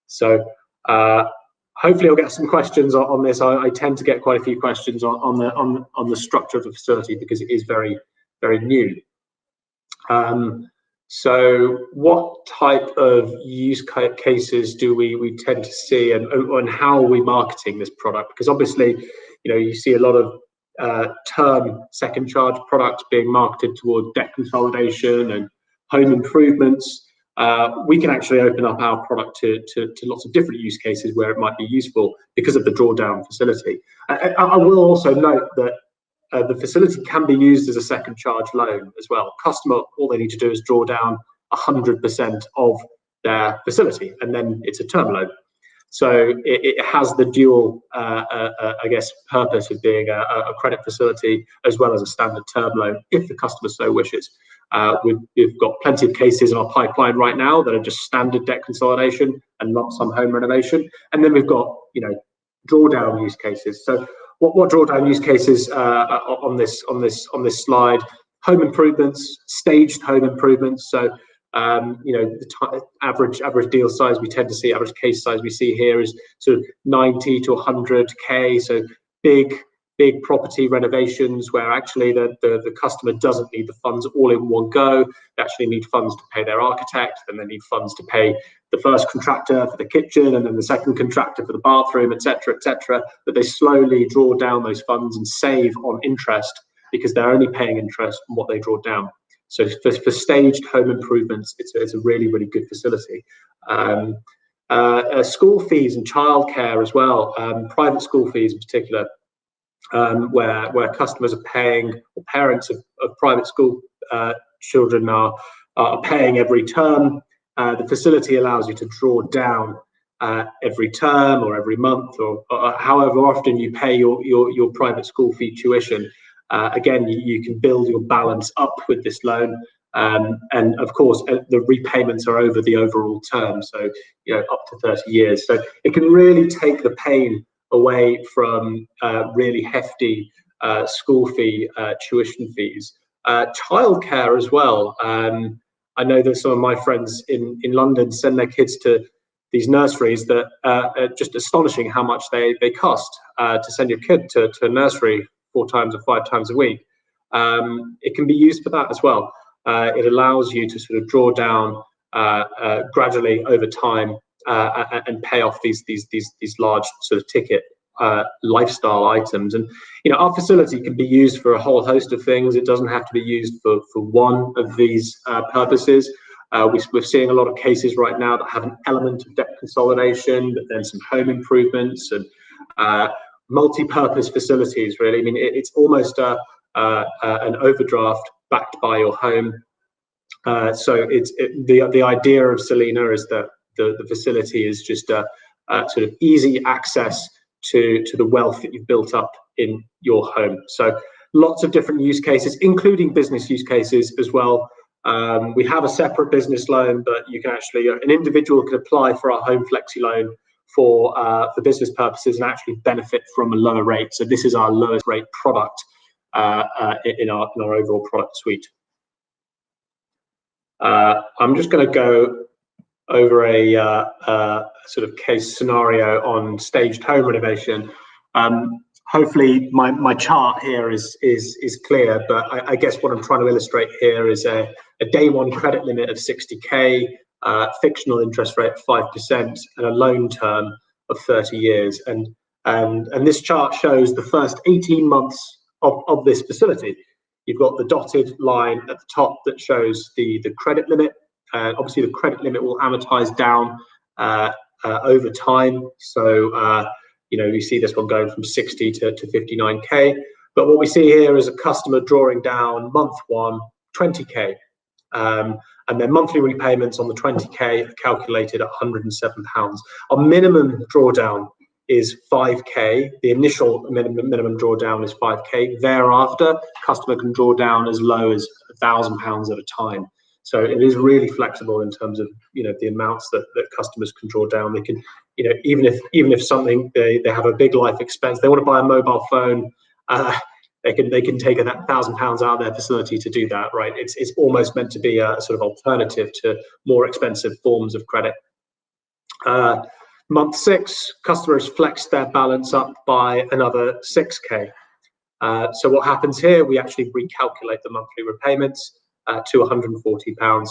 So hopefully I'll get some questions on this. I tend to get quite a few questions on the structure of the facility because it is very, very new. So what type of use cases do we tend to see, and how are we marketing this product? Because obviously, you see a lot of term second charge products being marketed towards debt consolidation and home improvements. We can actually open up our product to lots of different use cases where it might be useful because of the drawdown facility. I will also note that the facility can be used as a second charge loan as well. Customer, all they need to do is draw down 100% of their facility, and then it's a term loan. So it has the dual, I guess, purpose of being a credit facility as well as a standard term loan, if the customer so wishes. We've got plenty of cases in our pipeline right now that are just standard debt consolidation and not some home renovation. And then we've got, drawdown use cases. So what drawdown use cases on this slide? Home improvements, staged home improvements. So the average deal size we tend to see, average case size we see here is sort of 90 to 100k. So big property renovations where actually the customer doesn't need the funds all in one go. They actually need funds to pay their architect, and they need funds to pay the first contractor for the kitchen, and then the second contractor for the bathroom, etc., etc. But they slowly draw down those funds and save on interest because they're only paying interest on what they draw down. So for staged home improvements, it's a really, really good facility. School fees and childcare as well, private school fees in particular, where customers are paying, or parents of private school children are paying every term. The facility allows you to draw down every term or every month, or however often you pay your private school fee tuition. Again, you can build your balance up with this loan, and of course the repayments are over the overall term, so up to 30 years. So it can really take the pain away from really hefty school fee, tuition fees. Childcare as well. I know that some of my friends in London send their kids to these nurseries that are just astonishing how much they cost to send your kid to a nursery 4 times or 5 times a week. It can be used for that as well. It allows you to sort of draw down gradually over time and pay off these large sort of ticket lifestyle items. And our facility can be used for a whole host of things. It doesn't have to be used for one of these purposes. We're seeing a lot of cases right now that have an element of debt consolidation, but then some home improvements and multi-purpose facilities. Really, I mean, it's almost an overdraft backed by your home. So the idea of Selina is that the facility is just a sort of easy access to the wealth that you've built up in your home. So lots of different use cases, including business use cases as well. We have a separate business loan, but you can actually, an individual can apply for our home flexi loan for business purposes and actually benefit from a lower rate. So this is our lowest rate product in our overall product suite. I'm just going to go over a sort of case scenario on staged home renovation. Hopefully my chart here is clear, but I guess what I'm trying to illustrate here is a day one credit limit of 60k, fictional interest rate of 5%, and a loan term of 30 years. And this chart shows the first 18 months of this facility. You've got the dotted line at the top that shows the credit limit. Obviously, the credit limit will amortize down over time. So, you see this one going from 60 to 59k. But what we see here is a customer drawing down month 1, 20k. And their monthly repayments on the 20k are calculated at £107. Our minimum drawdown is 5k. The initial minimum drawdown is 5k. Thereafter, customer can draw down as low as £1,000 at a time. So it is really flexible in terms of the amounts that customers can draw down. They can, even if something they have a big life expense, they want to buy a mobile phone, they can take £1,000 out of their facility to do that. Right? It's almost meant to be a sort of alternative to more expensive forms of credit. Month 6, customers flex their balance up by another 6k. So what happens here? We actually recalculate the monthly repayments to £140,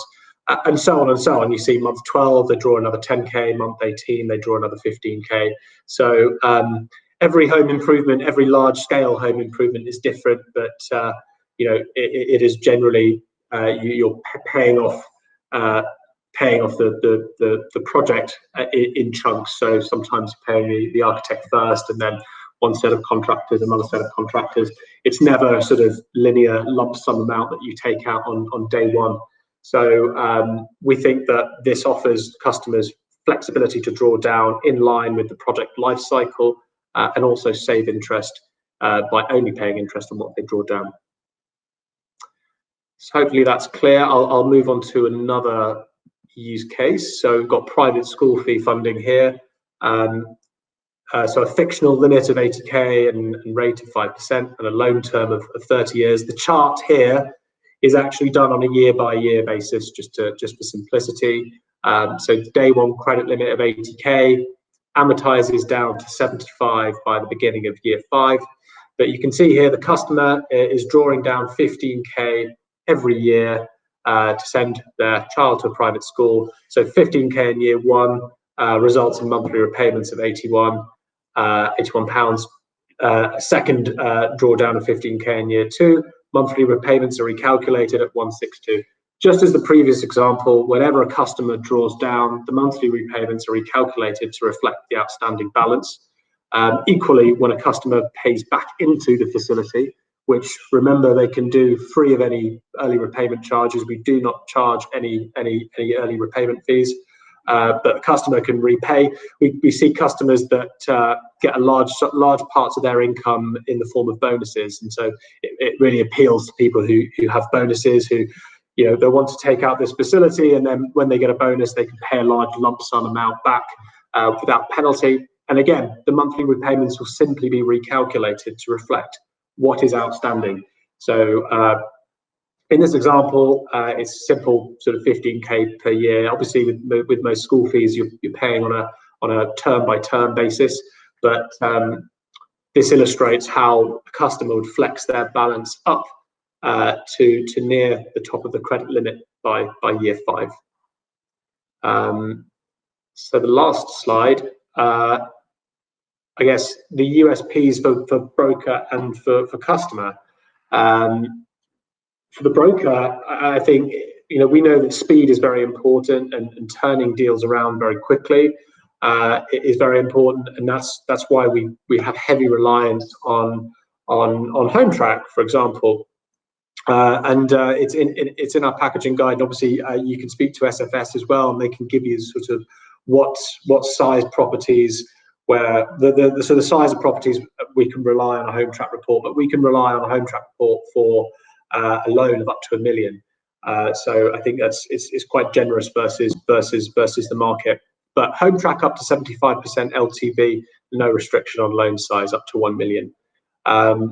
and so on and so on. You see month 12, they draw another 10k, month 18, they draw another 15k. So every home improvement, every large scale home improvement is different, but it is generally you're paying off the project in chunks. So sometimes paying the architect first, and then one set of contractors, another set of contractors. It's never a sort of linear lump sum amount that you take out on day one. So we think that this offers customers flexibility to draw down in line with the project life cycle, and also save interest by only paying interest on what they draw down. So hopefully that's clear. I'll move on to another use case. So we've got private school fee funding here. So a fictional limit of 80k and rate of 5% and a loan term of 30 years. The chart here is actually done on a year-by-year basis, just for simplicity. So day one credit limit of 80k amortizes down to 75 by the beginning of year 5. But you can see here the customer is drawing down 15k every year to send their child to a private school. So 15k in year 1 results in monthly repayments of £81. Second drawdown of 15k in year 2. Monthly repayments are recalculated at 162. Just as the previous example, whenever a customer draws down, the monthly repayments are recalculated to reflect the outstanding balance. Equally, when a customer pays back into the facility, which remember they can do free of any early repayment charges, we do not charge any early repayment fees. But the customer can repay. We see customers that get a large parts of their income in the form of bonuses, and so it really appeals to people who have bonuses, who they want to take out this facility, and then when they get a bonus, they can pay a large lump sum amount back without penalty. And again, the monthly repayments will simply be recalculated to reflect what is outstanding. So in this example, it's simple, sort of 15k per year. Obviously, with most school fees, you're paying on a term-by-term basis, but this illustrates how a customer would flex their balance up to near the top of the credit limit by year 5. So the last slide, I guess the USPs for broker and for customer. For the broker, I think, we know that speed is very important, and turning deals around very quickly is very important, and that's why we have heavy reliance on home track, for example. It's in our packaging guide. And obviously, you can speak to SFS as well, and they can give you sort of what size properties, where the sort of size of properties we can rely on a home track report, but we can rely on a home track report for a loan of up to £1 million. So I think it's quite generous versus the market. But home track up to 75% LTV, no restriction on loan size up to 1 million.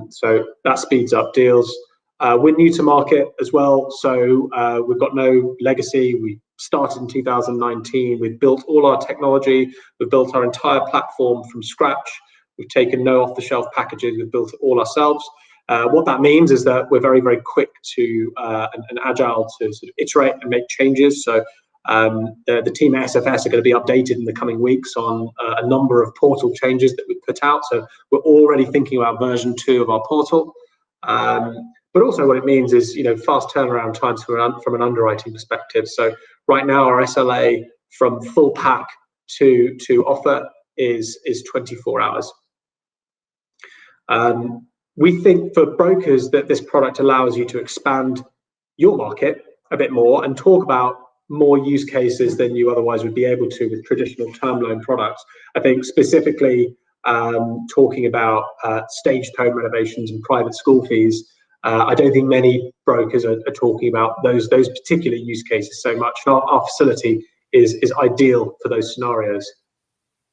So that speeds up deals. We're new to market as well, so we've got no legacy. We started in 2019. We've built all our technology. We've built our entire platform from scratch. We've taken no off-the-shelf packages. We've built it all ourselves. What that means is that we're very, very quick to and agile to sort of iterate and make changes. So the team at SFS are going to be updated in the coming weeks on a number of portal changes that we've put out. So we're already thinking about version 2 of our portal. But also what it means is, fast turnaround times from an underwriting perspective. So right now our SLA from full pack to offer is 24 hours. We think for brokers that this product allows you to expand your market a bit more and talk about more use cases than you otherwise would be able to with traditional term loan products. I think specifically talking about staged home renovations and private school fees, I don't think many brokers are talking about those particular use cases so much. And our facility is ideal for those scenarios.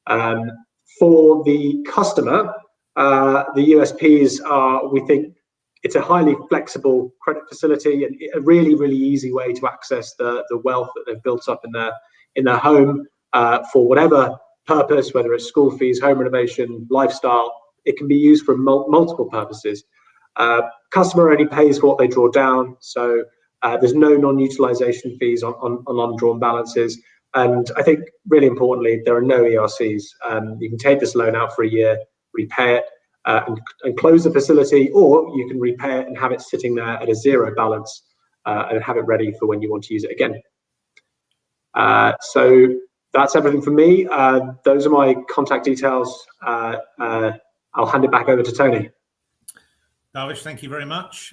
For the customer, the USPs are, we think it's a highly flexible credit facility and a really, really easy way to access the wealth that they've built up in their home for whatever purpose, whether it's school fees, home renovation, lifestyle. It can be used for multiple purposes. Customer only pays for what they draw down, so there's no non-utilization fees on undrawn balances. And I think really importantly, there are no ERCs. You can take this loan out for a year, repay it, and close the facility, or you can repay it and have it sitting there at a 0 balance and have it ready for when you want to use it again. So that's everything from me. Those are my contact details. I'll hand it back over to Tony. Darvish, thank you very much.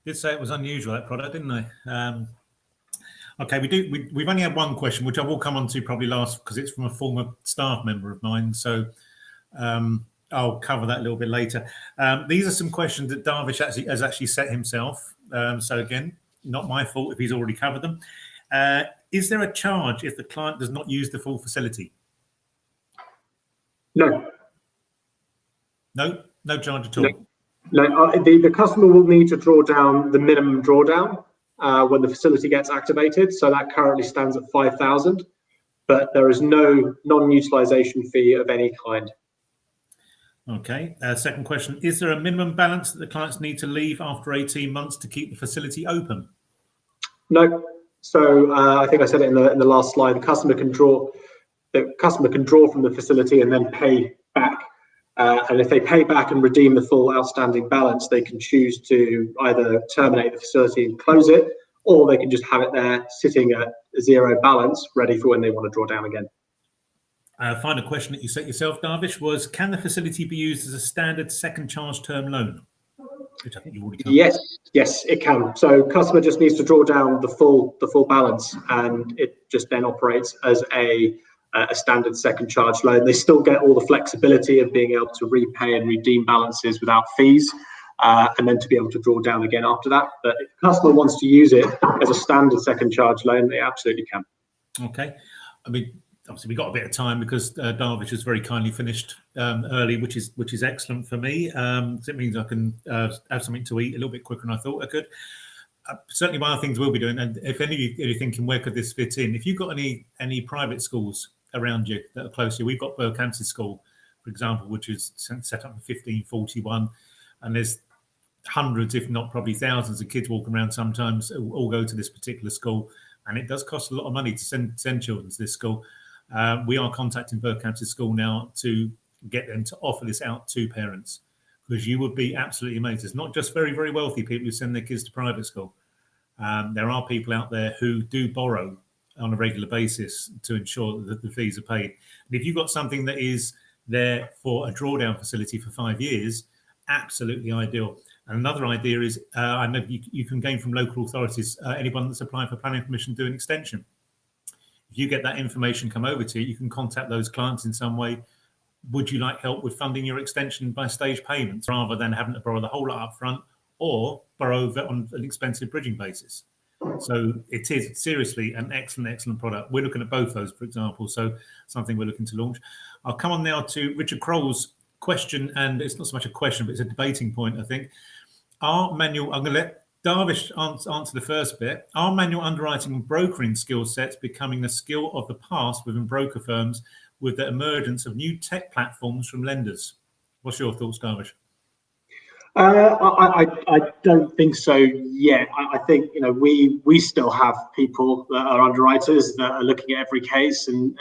Did say it was unusual, that product, didn't I? Okay, we've only had one question, which I will come on to probably last because it's from a former staff member of mine. So I'll cover that a little bit later. These are some questions that Darvish has actually set himself. So again, not my fault if he's already covered them. Is there a charge if the client does not use the full facility? No. No charge at all. No, the customer will need to draw down the minimum drawdown when the facility gets activated. So that currently stands at 5,000, but there is no non-utilization fee of any kind. Okay. Second question: is there a minimum balance that the clients need to leave after 18 months to keep the facility open? No. So I think I said it in the last slide. The customer can draw from the facility and then pay back. And if they pay back and redeem the full outstanding balance, they can choose to either terminate the facility and close it, or they can just have it there sitting at a 0 balance, ready for when they want to draw down again. Final question that you set yourself, Darvish, was: can the facility be used as a standard second charge term loan? Which I think you've already covered. Yes, it can. So customer just needs to draw down the full balance, and it just then operates as a standard second charge loan. They still get all the flexibility of being able to repay and redeem balances without fees, and then to be able to draw down again after that. But if the customer wants to use it as a standard second charge loan, they absolutely can. Okay. I mean, obviously we got a bit of time because Darvish has very kindly finished early, which is excellent for me. So it means I can have something to eat a little bit quicker than I thought I could. Certainly, one of the things we'll be doing, and if any of you are thinking where could this fit in, if you've got any private schools around you that are close to you, we've got Berkhamsted School, for example, which is set up in 1541, and there's hundreds, if not probably thousands, of kids walking around sometimes who all go to this particular school, and it does cost a lot of money to send children to this school. We are contacting Berkhamsted School now to get them to offer this out to parents, because you would be absolutely amazed. It's not just very, very wealthy people who send their kids to private school. There are people out there who do borrow on a regular basis to ensure that the fees are paid. And if you've got something that is there for a drawdown facility for 5 years, absolutely ideal. And another idea is, I know you can gain from local authorities, anyone that's applying for planning permission to do an extension. If you get that information come over to you, you can contact those clients in some way. Would you like help with funding your extension by stage payments rather than having to borrow the whole lot up front or borrow that on an expensive bridging basis? So it is seriously an excellent product. We're looking at both those, for example, so something we're looking to launch. I'll come on now to Richard Kroll's question, and it's not so much a question, but it's a debating point, I think. I'm going to let Darvish answer the first bit. Are manual underwriting and brokering skill sets becoming a skill of the past within broker firms with the emergence of new tech platforms from lenders? What's your thoughts, Darvish? I don't think so yet. I think we still have people that are underwriters that are looking at every case, and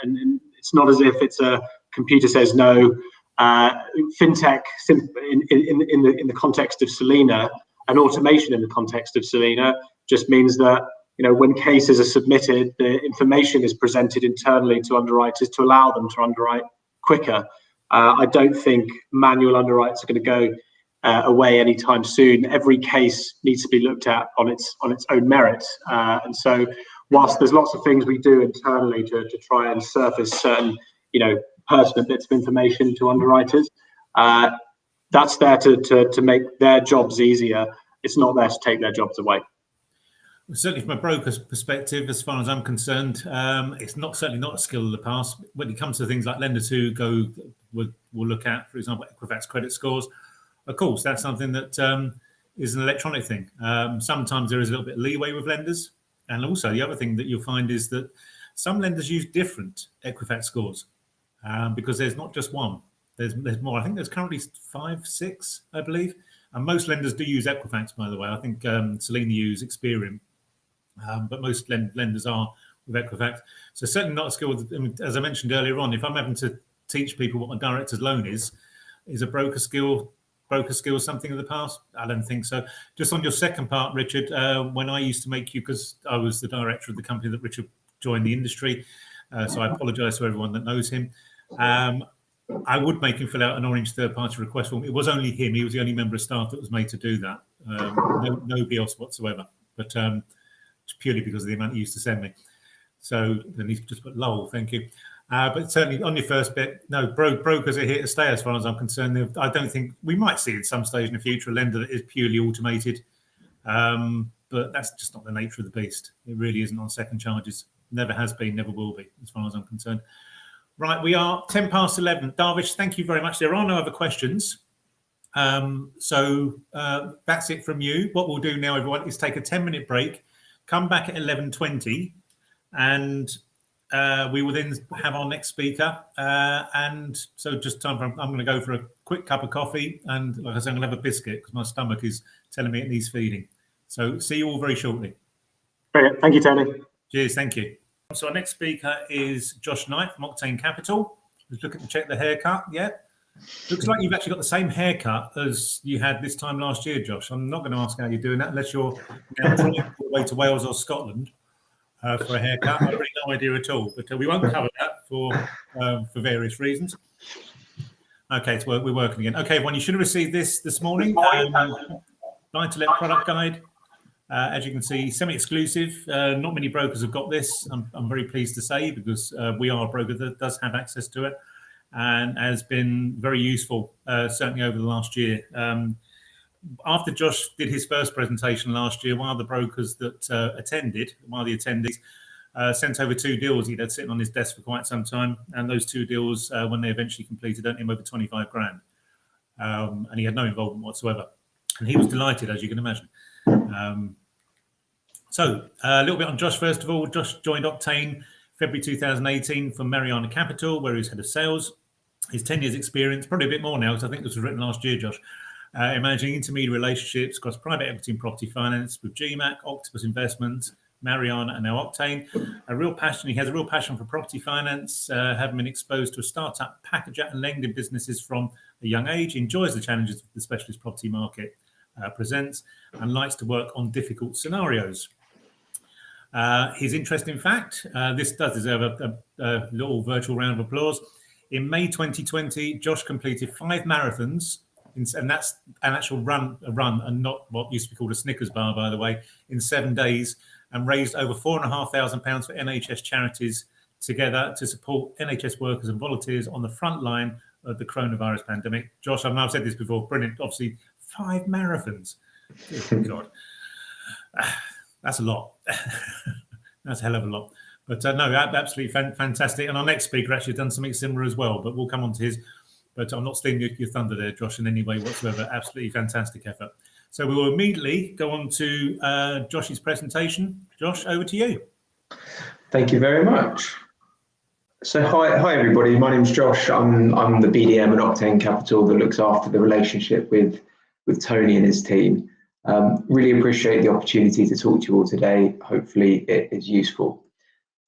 it's not as if it's a computer says no. Fintech in the context of Selina, and automation in the context of Selina just means that when cases are submitted, the information is presented internally to underwriters to allow them to underwrite quicker. I don't think manual underwrites are going to go away anytime soon. Every case needs to be looked at on its own merits, and so whilst there's lots of things we do internally to try and surface certain pertinent bits of information to underwriters, that's there to make their jobs easier. It's not there to take their jobs away. Well, certainly from a broker's perspective, as far as I'm concerned, it's certainly not a skill of the past. When it comes to things like lenders who will look at, for example, Equifax credit scores, of course, that's something that is an electronic thing. Sometimes there is a little bit of leeway with lenders. And also the other thing that you'll find is that some lenders use different Equifax scores because there's not just one. There's more. I think there's currently 5, 6, I believe. And most lenders do use Equifax, by the way. I think Selina use Experian, but most lenders are with Equifax. So certainly not a skill. As I mentioned earlier on, if I'm having to teach people what a director's loan is a broker skill something of the past? I don't think so. Just on your second part, Richard, when I used to make you, because I was the director of the company that Richard joined the industry, so I apologise to everyone that knows him. I would make him fill out an orange third-party request form. It was only him. He was the only member of staff that was made to do that. Nobody else whatsoever. But it's purely because of the amount he used to send me. So then he's just put lol, thank you. But certainly on your first bit, no, brokers are here to stay as far as I'm concerned. I don't think we might see at some stage in the future a lender that is purely automated. But that's just not the nature of the beast. It really isn't on second charges. Never has been, never will be, as far as I'm concerned. Right, we are 10 past 11. Darvish, thank you very much. There are no other questions. So that's it from you. What we'll do now, everyone, is take a 10-minute break, come back at 11:20, and we will then have our next speaker. And so just time for, I'm going to go for a quick cup of coffee. And like I said, I'm going to have a biscuit because my stomach is telling me it needs feeding. So see you all very shortly. Brilliant. Thank you, Tony. Cheers. Thank you. So our next speaker is Josh Knight from Octane Capital. Just looking to check the haircut. Yeah. Looks like you've actually got the same haircut as you had this time last year, Josh. I'm not going to ask how you're doing that unless you're now traveling all the way to Wales or Scotland for a haircut. I've really no idea at all. But we won't cover that for various reasons. Okay, so we're working again. Okay, everyone, you should have received this morning. Buy-to-let product guide. As you can see, semi-exclusive. Not many brokers have got this. I'm very pleased to say, because we are a broker that does have access to it and has been very useful, certainly over the last year. After Josh did his first presentation last year, one of the brokers that attended, one of the attendees, sent over 2 deals he'd had sitting on his desk for quite some time, and those 2 deals, when they eventually completed, earned him over 25 grand. And he had no involvement whatsoever. And he was delighted, as you can imagine. So a little bit on Josh, first of all. Josh joined Octane February 2018 from Mariana Capital, where he was head of sales. His 10 years experience, probably a bit more now, because I think this was written last year, Josh, in managing intermediate relationships across private equity and property finance with GMAC, Octopus Investments, Mariana, and now Octane. He has a real passion for property finance, having been exposed to a startup packager and lending businesses from a young age, enjoys the challenges the specialist property market presents, and likes to work on difficult scenarios. His interesting fact, this does deserve a little virtual round of applause. In May 2020, Josh completed 5 marathons, and that's an actual run, and not what used to be called a Snickers bar, by the way, in 7 days, and raised over £4,500 for NHS charities together to support NHS workers and volunteers on the front line of the coronavirus pandemic. Josh, I've said this before, brilliant. Obviously, 5 marathons. Good God. That's a lot. That's a hell of a lot. But no, absolutely fantastic. And our next speaker actually done something similar as well, but we'll come on to his. But I'm not stealing your thunder there, Josh, in any way whatsoever. Absolutely fantastic effort. So we will immediately go on to Josh's presentation. Josh, over to you. Thank you very much. So hi everybody. My name's Josh. I'm the BDM at Octane Capital that looks after the relationship with Tony and his team. Really appreciate the opportunity to talk to you all today. Hopefully it is useful.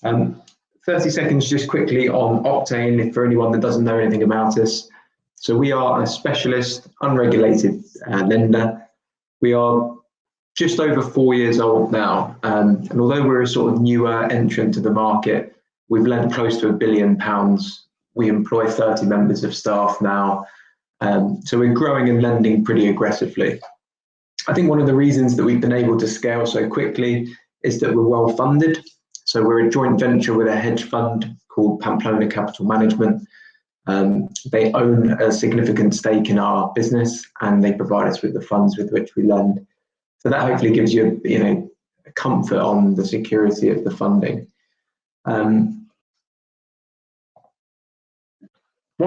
30 seconds just quickly on Octane, for anyone that doesn't know anything about us. So we are a specialist, unregulated lender. We are just over 4 years old now. And although we're a sort of newer entrant to the market, we've lent close to £1 billion. We employ 30 members of staff now. So we're growing and lending pretty aggressively. I think one of the reasons that we've been able to scale so quickly is that we're well funded. So we're a joint venture with a hedge fund called Pamplona Capital Management. They own a significant stake in our business, and they provide us with the funds with which we lend. So that hopefully gives you, a comfort on the security of the funding. One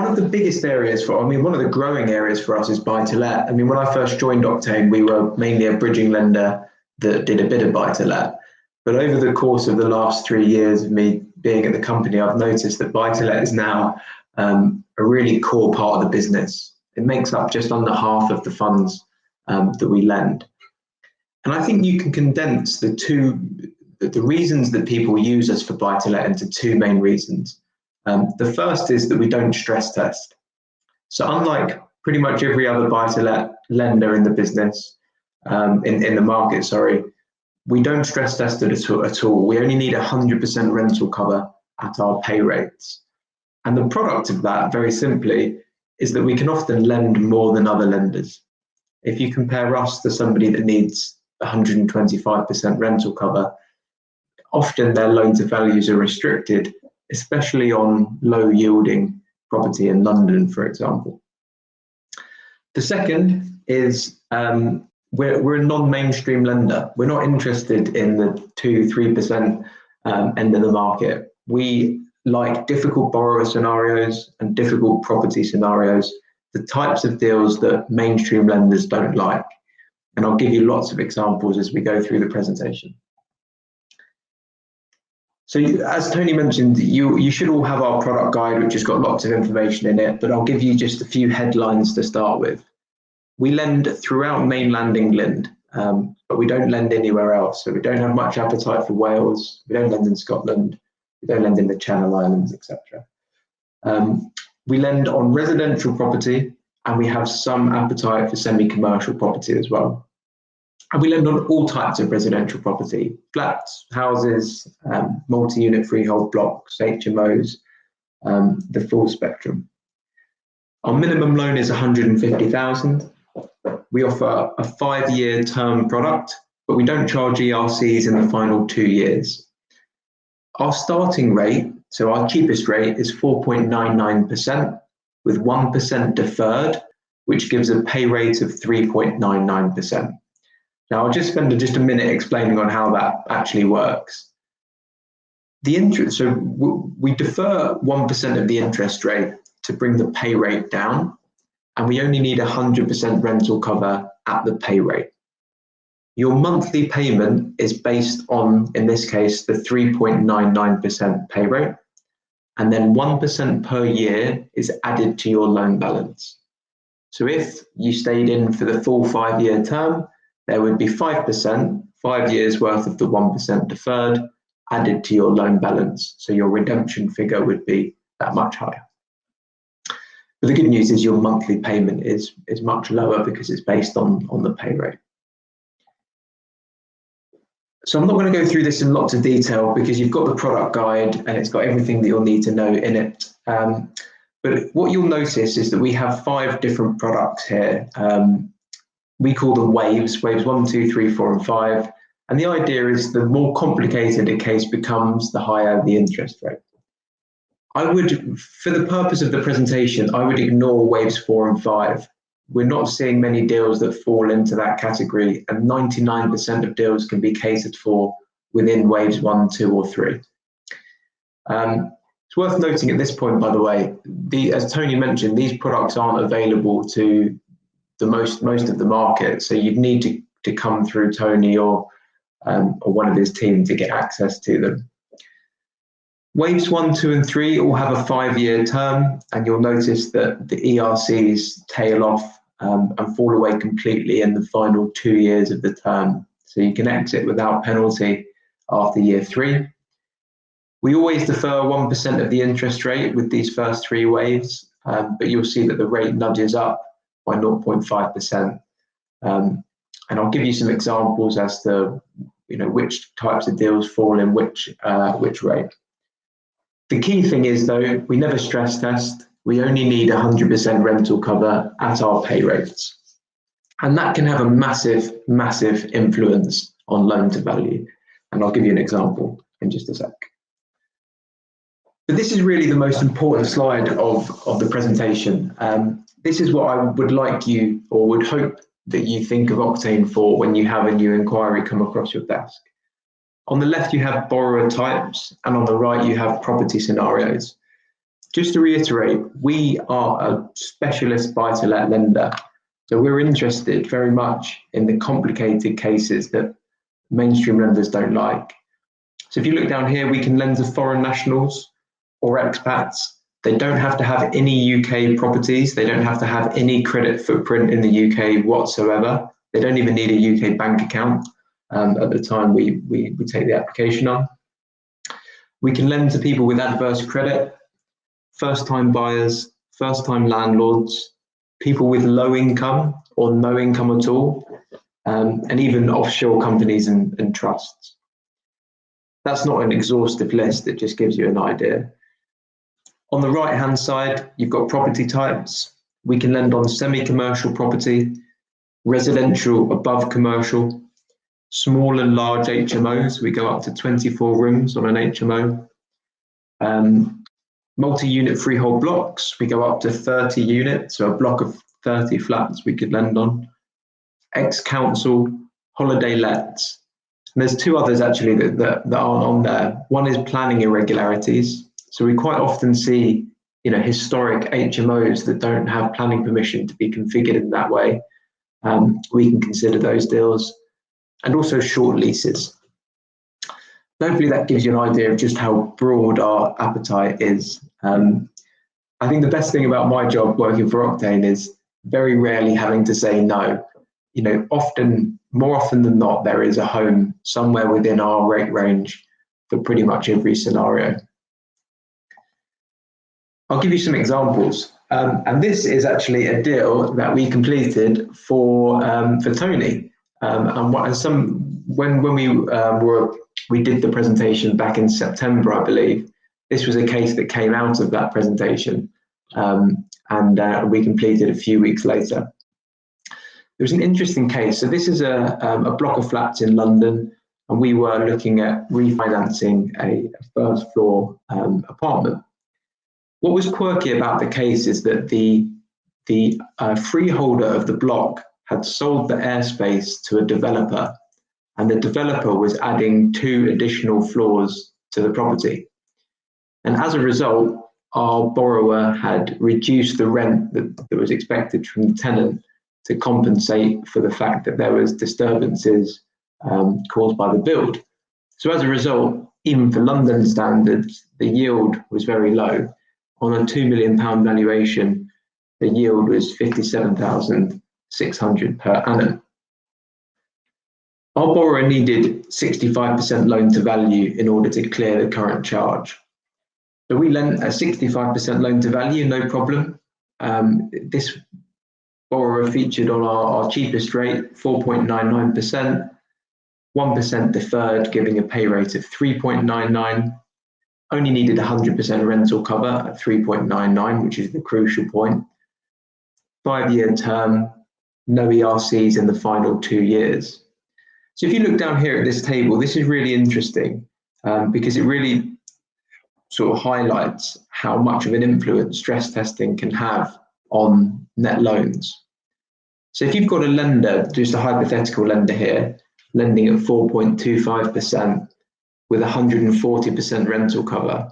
of the biggest areas one of the growing areas for us is buy-to-let. When I first joined Octane, we were mainly a bridging lender that did a bit of buy-to-let. But over the course of the last 3 years of me being at the company, I've noticed that buy-to-let is now a really core part of the business. It makes up just under half of the funds that we lend. And I think you can condense the reasons that people use us for buy-to-let into 2 main reasons. The first is that we don't stress test. So unlike pretty much every other buy-to-let lender in the business, in the market, we don't stress test it at all. We only need 100% rental cover at our pay rates. And the product of that, very simply, is that we can often lend more than other lenders. If you compare us to somebody that needs 125% rental cover, often their loan to values are restricted, especially on low yielding property in London, for example. The second is we're a non-mainstream lender. We're not interested in the 2-3% end of the market. We like difficult borrower scenarios and difficult property scenarios, the types of deals that mainstream lenders don't like. And I'll give you lots of examples as we go through the presentation. So as Tony mentioned, you should all have our product guide, which has got lots of information in it, but I'll give you just a few headlines to start with. We lend throughout mainland England, but we don't lend anywhere else. So we don't have much appetite for Wales. We don't lend in Scotland. We don't lend in the Channel Islands, etc. We lend on residential property, and we have some appetite for semi-commercial property as well. And we lend on all types of residential property: flats, houses, multi-unit freehold blocks, HMOs, the full spectrum. Our minimum loan is 150,000. We offer a 5-year term product, but we don't charge ERCs in the final 2 years. Our starting rate, so our cheapest rate, is 4.99% with 1% deferred, which gives a pay rate of 3.99%. Now, I'll just spend just a minute explaining on how that actually works. The interest, so we defer 1% of the interest rate to bring the pay rate down, and we only need 100% rental cover at the pay rate. Your monthly payment is based on, in this case, the 3.99% pay rate, and then 1% per year is added to your loan balance. So if you stayed in for the full 5-year term, there would be 5%, 5 years worth of the 1% deferred, added to your loan balance. So your redemption figure would be that much higher. But the good news is your monthly payment is much lower because it's based on the pay rate. So I'm not going to go through this in lots of detail because you've got the product guide and it's got everything that you'll need to know in it. But what you'll notice is that we have 5 different products here. We call them waves 1, 2, 3, 4, and 5. And the idea is the more complicated a case becomes, the higher the interest rate. I would, for the purpose of the presentation, I would ignore waves 4 and 5. We're not seeing many deals that fall into that category, and 99% of deals can be catered for within waves 1, 2, or 3. It's worth noting at this point, by the way, as Tony mentioned, these products aren't available to the most of the market, so you'd need to come through Tony or one of his team to get access to them. Waves 1, 2, and 3 all have a 5-year term, and you'll notice that the ERCs tail off and fall away completely in the final 2 years of the term. So you can exit without penalty after year 3. We always defer 1% of the interest rate with these first 3 waves, but you'll see that the rate nudges up by 0.5%. And I'll give you some examples as to which types of deals fall in which rate. The key thing is, though, we never stress test. We only need 100% rental cover at our pay rates. And that can have a massive, massive influence on loan to value. And I'll give you an example in just a sec. But this is really the most important slide of the presentation. This is what I would like you, or would hope that you think of Octane for when you have a new inquiry come across your desk. On the left, you have borrower types, and on the right, you have property scenarios. Just to reiterate, we are a specialist buy-to-let lender. So we're interested very much in the complicated cases that mainstream lenders don't like. So if you look down here, we can lend to foreign nationals or expats. They don't have to have any UK properties. They don't have to have any credit footprint in the UK whatsoever. They don't even need a UK bank account at the time we take the application on. We can lend to people with adverse credit, first-time buyers, first-time landlords, people with low income or no income at all, and even offshore companies and trusts. That's not an exhaustive list, it just gives you an idea. On the right-hand side, you've got property types. We can lend on semi-commercial property, residential above commercial, small and large HMOs. We go up to 24 rooms on an HMO. Multi-unit freehold blocks, we go up to 30 units, so a block of 30 flats we could lend on. Ex-council, holiday lets. And there's 2 others actually that aren't on there. One is planning irregularities. So we quite often see, historic HMOs that don't have planning permission to be configured in that way. We can consider those deals, and also short leases. Hopefully that gives you an idea of just how broad our appetite is. I think the best thing about my job working for Octane is very rarely having to say no. More often than not, there is a home somewhere within our rate range for pretty much every scenario. I'll give you some examples. And this is actually a deal that we completed for Tony. When we did the presentation back in September, I believe, this was a case that came out of that presentation, and we completed a few weeks later. It was an interesting case. So this is a block of flats in London, and we were looking at refinancing a first floor apartment. What was quirky about the case is that the freeholder of the block had sold the airspace to a developer, and the developer was adding 2 additional floors to the property. And as a result, our borrower had reduced the rent that was expected from the tenant to compensate for the fact that there was disturbances caused by the build. So as a result, even for London standards, the yield was very low. On a £2 million valuation, the yield was 57,600 per annum. Our borrower needed 65% loan to value in order to clear the current charge. So we lent a 65% loan to value, no problem. This borrower featured on our cheapest rate, 4.99%, 1% deferred, giving a pay rate of 3.99. Only needed 100% rental cover at 3.99, which is the crucial point. 5-year term, no ERCs in the final 2 years. So if you look down here at this table, this is really interesting because it really sort of highlights how much of an influence stress testing can have on net loans. So if you've got a lender, just a hypothetical lender here, lending at 4.25% with 140% rental cover,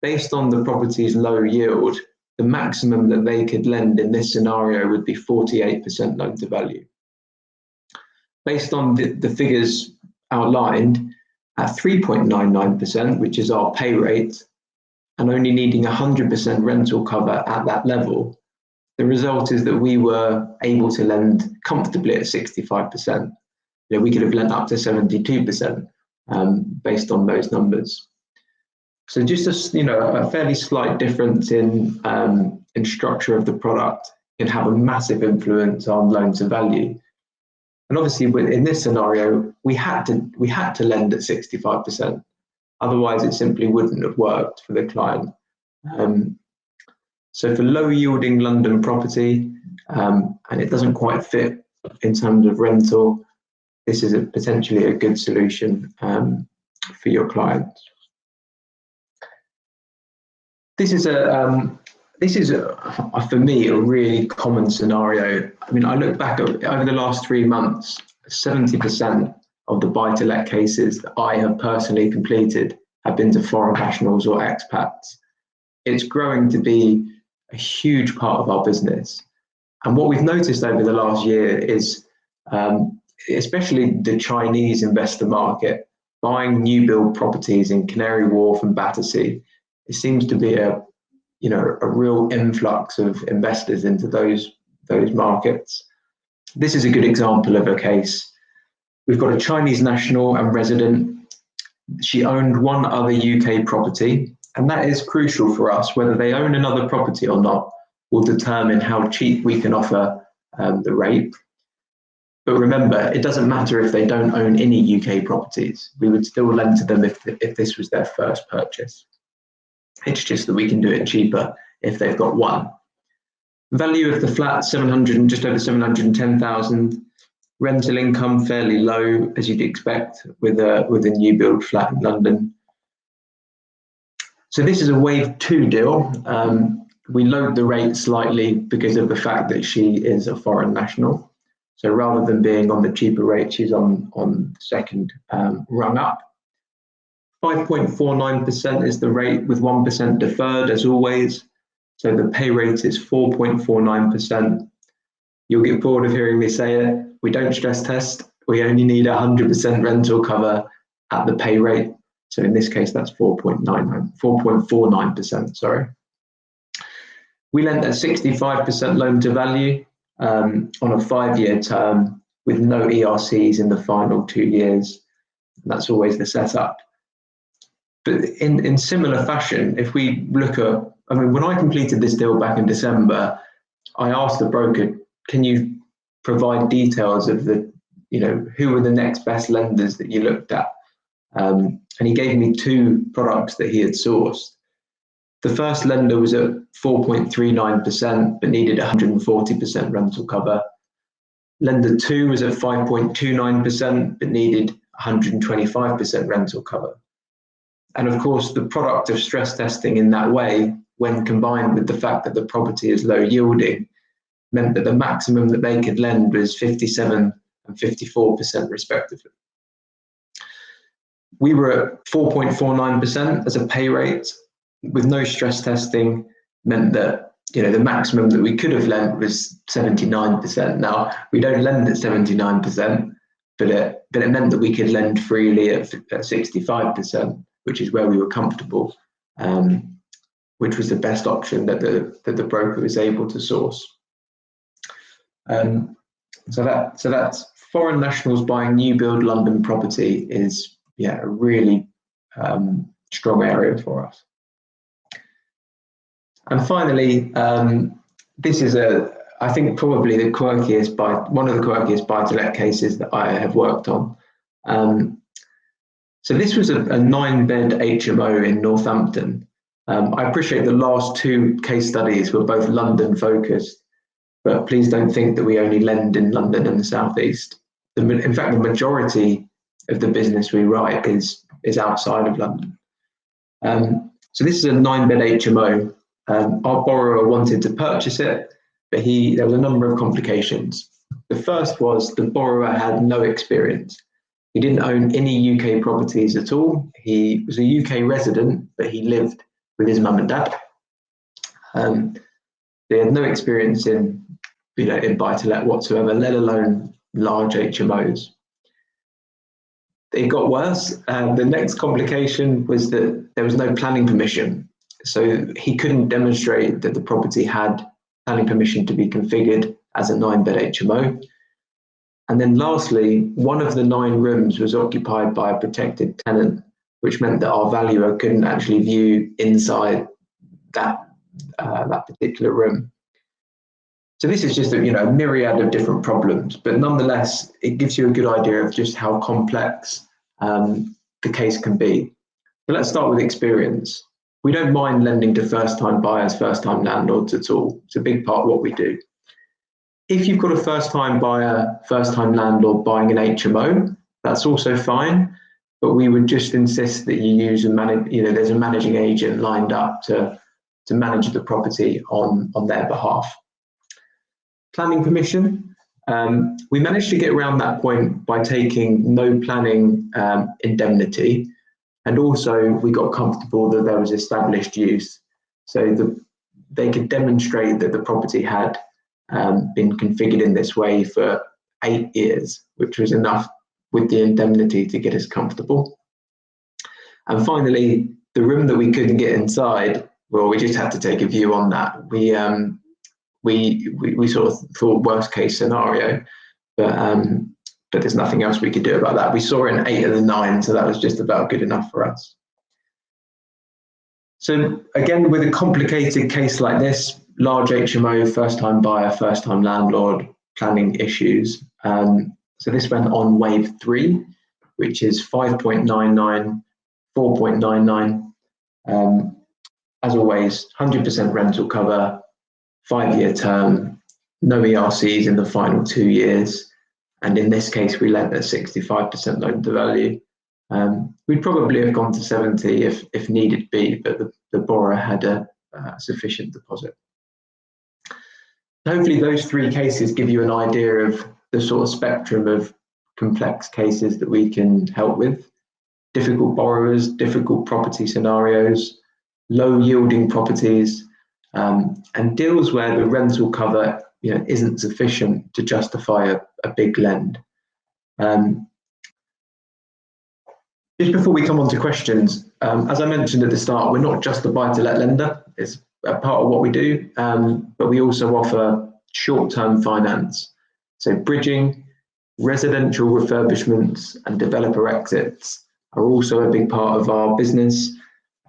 based on the property's low yield, the maximum that they could lend in this scenario would be 48% loan to value. Based on the figures outlined, at 3.99%, which is our pay rate, and only needing 100% rental cover at that level, the result is that we were able to lend comfortably at 65%. We could have lent up to 72% based on those numbers. So just a fairly slight difference in structure of the product can have a massive influence on loan to value. And obviously, in this scenario, we had to lend at 65%. Otherwise, it simply wouldn't have worked for the client. So for low yielding London property, and it doesn't quite fit in terms of rental, this is potentially a good solution for your clients. This is for me a really common scenario. I mean, I look back over the last 3 months, 70% of the buy-to-let cases that I have personally completed have been to foreign nationals or expats. It's growing to be a huge part of our business. And what we've noticed over the last year is, especially the Chinese investor market, buying new build properties in Canary Wharf and Battersea, it seems to be a real influx of investors into those markets. This is a good example of a case. We've got a Chinese national and resident. She owned one other UK property, and that is crucial for us. Whether they own another property or not will determine how cheap we can offer the rate. But remember, it doesn't matter if they don't own any UK properties. We would still lend to them if this was their first purchase. It's just that we can do it cheaper if they've got one. Value of the flat, just over 710,000. Rental income fairly low, as you'd expect with a new build flat in London. So this is a wave 2 deal. We lowered the rate slightly because of the fact that she is a foreign national. So rather than being on the cheaper rate, she's on the second rung up. 5.49% is the rate with 1% deferred, as always. So the pay rate is 4.49%. You'll get bored of hearing me say it. We don't stress test. We only need 100% rental cover at the pay rate. So in this case, that's 4.49%, sorry. We lent at 65% loan to value on a 5-year term with no ERCs in the final 2 years. That's always the setup. But in similar fashion, if we look at, when I completed this deal back in December, I asked the broker, can you provide details of who were the next best lenders that you looked at? And he gave me 2 products that he had sourced. The first lender was at 4.39%, but needed 140% rental cover. Lender 2 was at 5.29%, but needed 125% rental cover. And of course, the product of stress testing in that way, when combined with the fact that the property is low yielding, meant that the maximum that they could lend was 57% and 54% respectively. We were at 4.49% as a pay rate, with no stress testing, meant that the maximum that we could have lent was 79%. Now, we don't lend at 79%, but it meant that we could lend freely at 65%, which is where we were comfortable, which was the best option that the broker was able to source. So that's foreign nationals buying new build London property is a really strong area for us. And finally, this is I think probably one of the quirkiest buy-to-let cases that I have worked on. So this was a 9-bed HMO in Northampton. I appreciate the last two case studies were both London focused, but please don't think that we only lend in London and the Southeast. In fact, the majority of the business we write is outside of London. So this is a 9-bed HMO. Our borrower wanted to purchase it, but there was a number of complications. The first was the borrower had no experience. He didn't own any UK properties at all. He was a UK resident, but he lived with his mum and dad. They had no experience in buy-to-let whatsoever, let alone large HMOs. It got worse. The next complication was that there was no planning permission. So he couldn't demonstrate that the property had planning permission to be configured as a 9-bed HMO. And then lastly, one of the 9 rooms was occupied by a protected tenant, which meant that our valuer couldn't actually view inside that particular room. So this is just a myriad of different problems, but nonetheless, it gives you a good idea of just how complex the case can be. So let's start with experience. We don't mind lending to first-time buyers, first-time landlords at all. It's a big part of what we do. If you've got a first-time buyer, first-time landlord buying an HMO, that's also fine, but we would just insist that you use there's a managing agent lined up to manage the property on their behalf. Planning permission. We managed to get around that point by taking no planning indemnity, and also we got comfortable that there was established use. So they could demonstrate that the property had been configured in this way for 8 years, which was enough with the indemnity to get us comfortable. And finally, the room that we couldn't get inside, well, we just had to take a view on that. We sort of thought worst case scenario, but there's nothing else we could do about that. We saw it in 8 of the 9, so that was just about good enough for us. So again, with a complicated case like this, large HMO, first-time buyer, first-time landlord, planning issues. So this went on wave 3, which is 5.99, 4.99. As always, 100% rental cover, 5-year term, no ERCs in the final 2 years. And in this case, we lent at 65% loan to value. We'd probably have gone to 70 if needed be, but the borrower had a sufficient deposit. Hopefully those 3 cases give you an idea of the sort of spectrum of complex cases that we can help with. Difficult borrowers, difficult property scenarios, low yielding properties, and deals where the rental cover isn't sufficient to justify a big lend. Just before we come on to questions, as I mentioned at the start, we're not just a buy-to-let lender. It's a part of what we do, but we also offer short-term finance. So bridging, residential refurbishments and developer exits are also a big part of our business.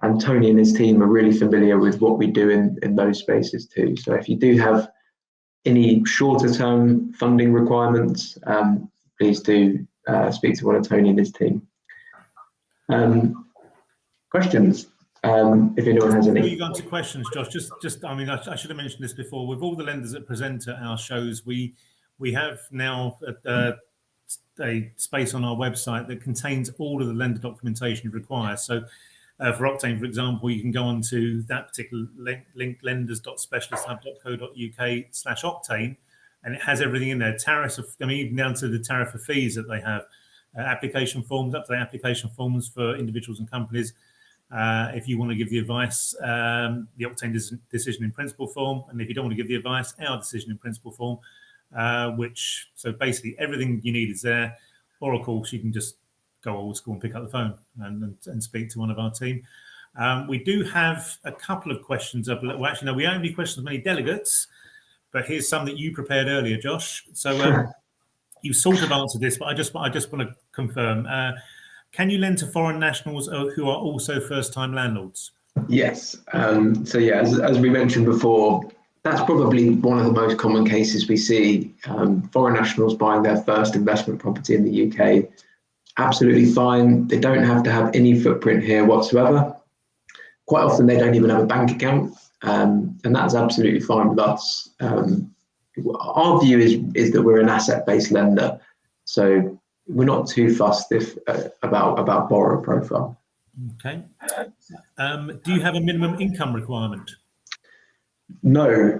And Tony and his team are really familiar with what we do in those spaces too. So if you do have any shorter term funding requirements, please do speak to one of Tony and his team. Questions, if anyone has any. Before you go on to questions, Josh, I should have mentioned this before. With all the lenders that present at our shows, we have now a space on our website that contains all of the lender documentation you require. So for Octane, for example, you can go on to that particular link, lenders.specialisthub.co.uk/Octane, and it has everything in there. Tariffs, even down to the tariff of fees that they have. application forms, up-to-date application forms for individuals and companies. If you want to give the advice, the Octane decision in principle form, and if you don't want to give the advice, our decision in principle form, so basically everything you need is there. Or of course, you can just go old school and pick up the phone and speak to one of our team. We do have a couple of questions up. Well, actually, no, we don't have any questions from any delegates, but here's some that you prepared earlier, Josh. So you sort of answered this, but I just want to confirm. Can you lend to foreign nationals who are also first-time landlords? Yes. So yeah, as we mentioned before, that's probably one of the most common cases we see. Foreign nationals buying their first investment property in the UK. Absolutely fine. They don't have to have any footprint here whatsoever. Quite often they don't even have a bank account, and that's absolutely fine with us. Our view is that we're an asset-based lender, so we're not too fussed about borrower profile. Okay. Do you have a minimum income requirement? No.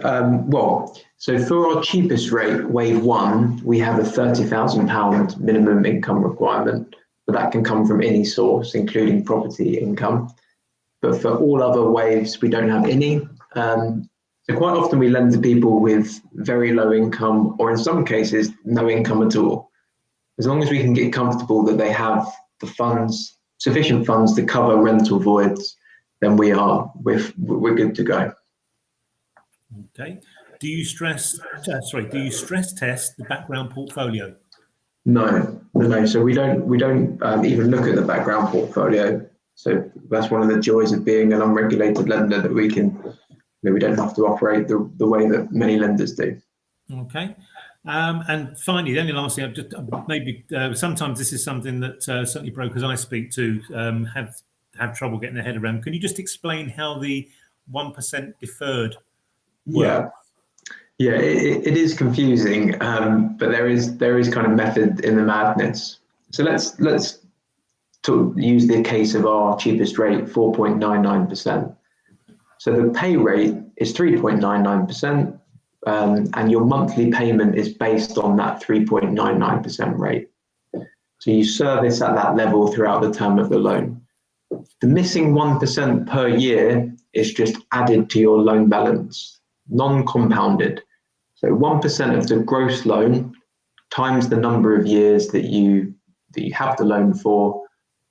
Well, so for our cheapest rate, Wave 1, we have a £30,000 minimum income requirement, but that can come from any source, including property income. But for all other waves, we don't have any. So quite often we lend to people with very low income, or in some cases, no income at all. As long as we can get comfortable that they have the funds, sufficient funds to cover rental voids, then we're good to go. Okay. Do you stress test the background portfolio? No. So we don't even look at the background portfolio. So that's one of the joys of being an unregulated lender, that we don't have to operate the way that many lenders do. Okay. And finally, the only last thing, sometimes this is something that certainly brokers I speak to have trouble getting their head around. Can you just explain how the 1% deferred works? Yeah, it is confusing, but there is kind of method in the madness. So let's use the case of our cheapest rate, 4.99%. So the pay rate is 3.99%, and your monthly payment is based on that 3.99% rate. So you service at that level throughout the term of the loan. The missing 1% per year is just added to your loan balance, non-compounded. So 1% of the gross loan times the number of years that you have the loan for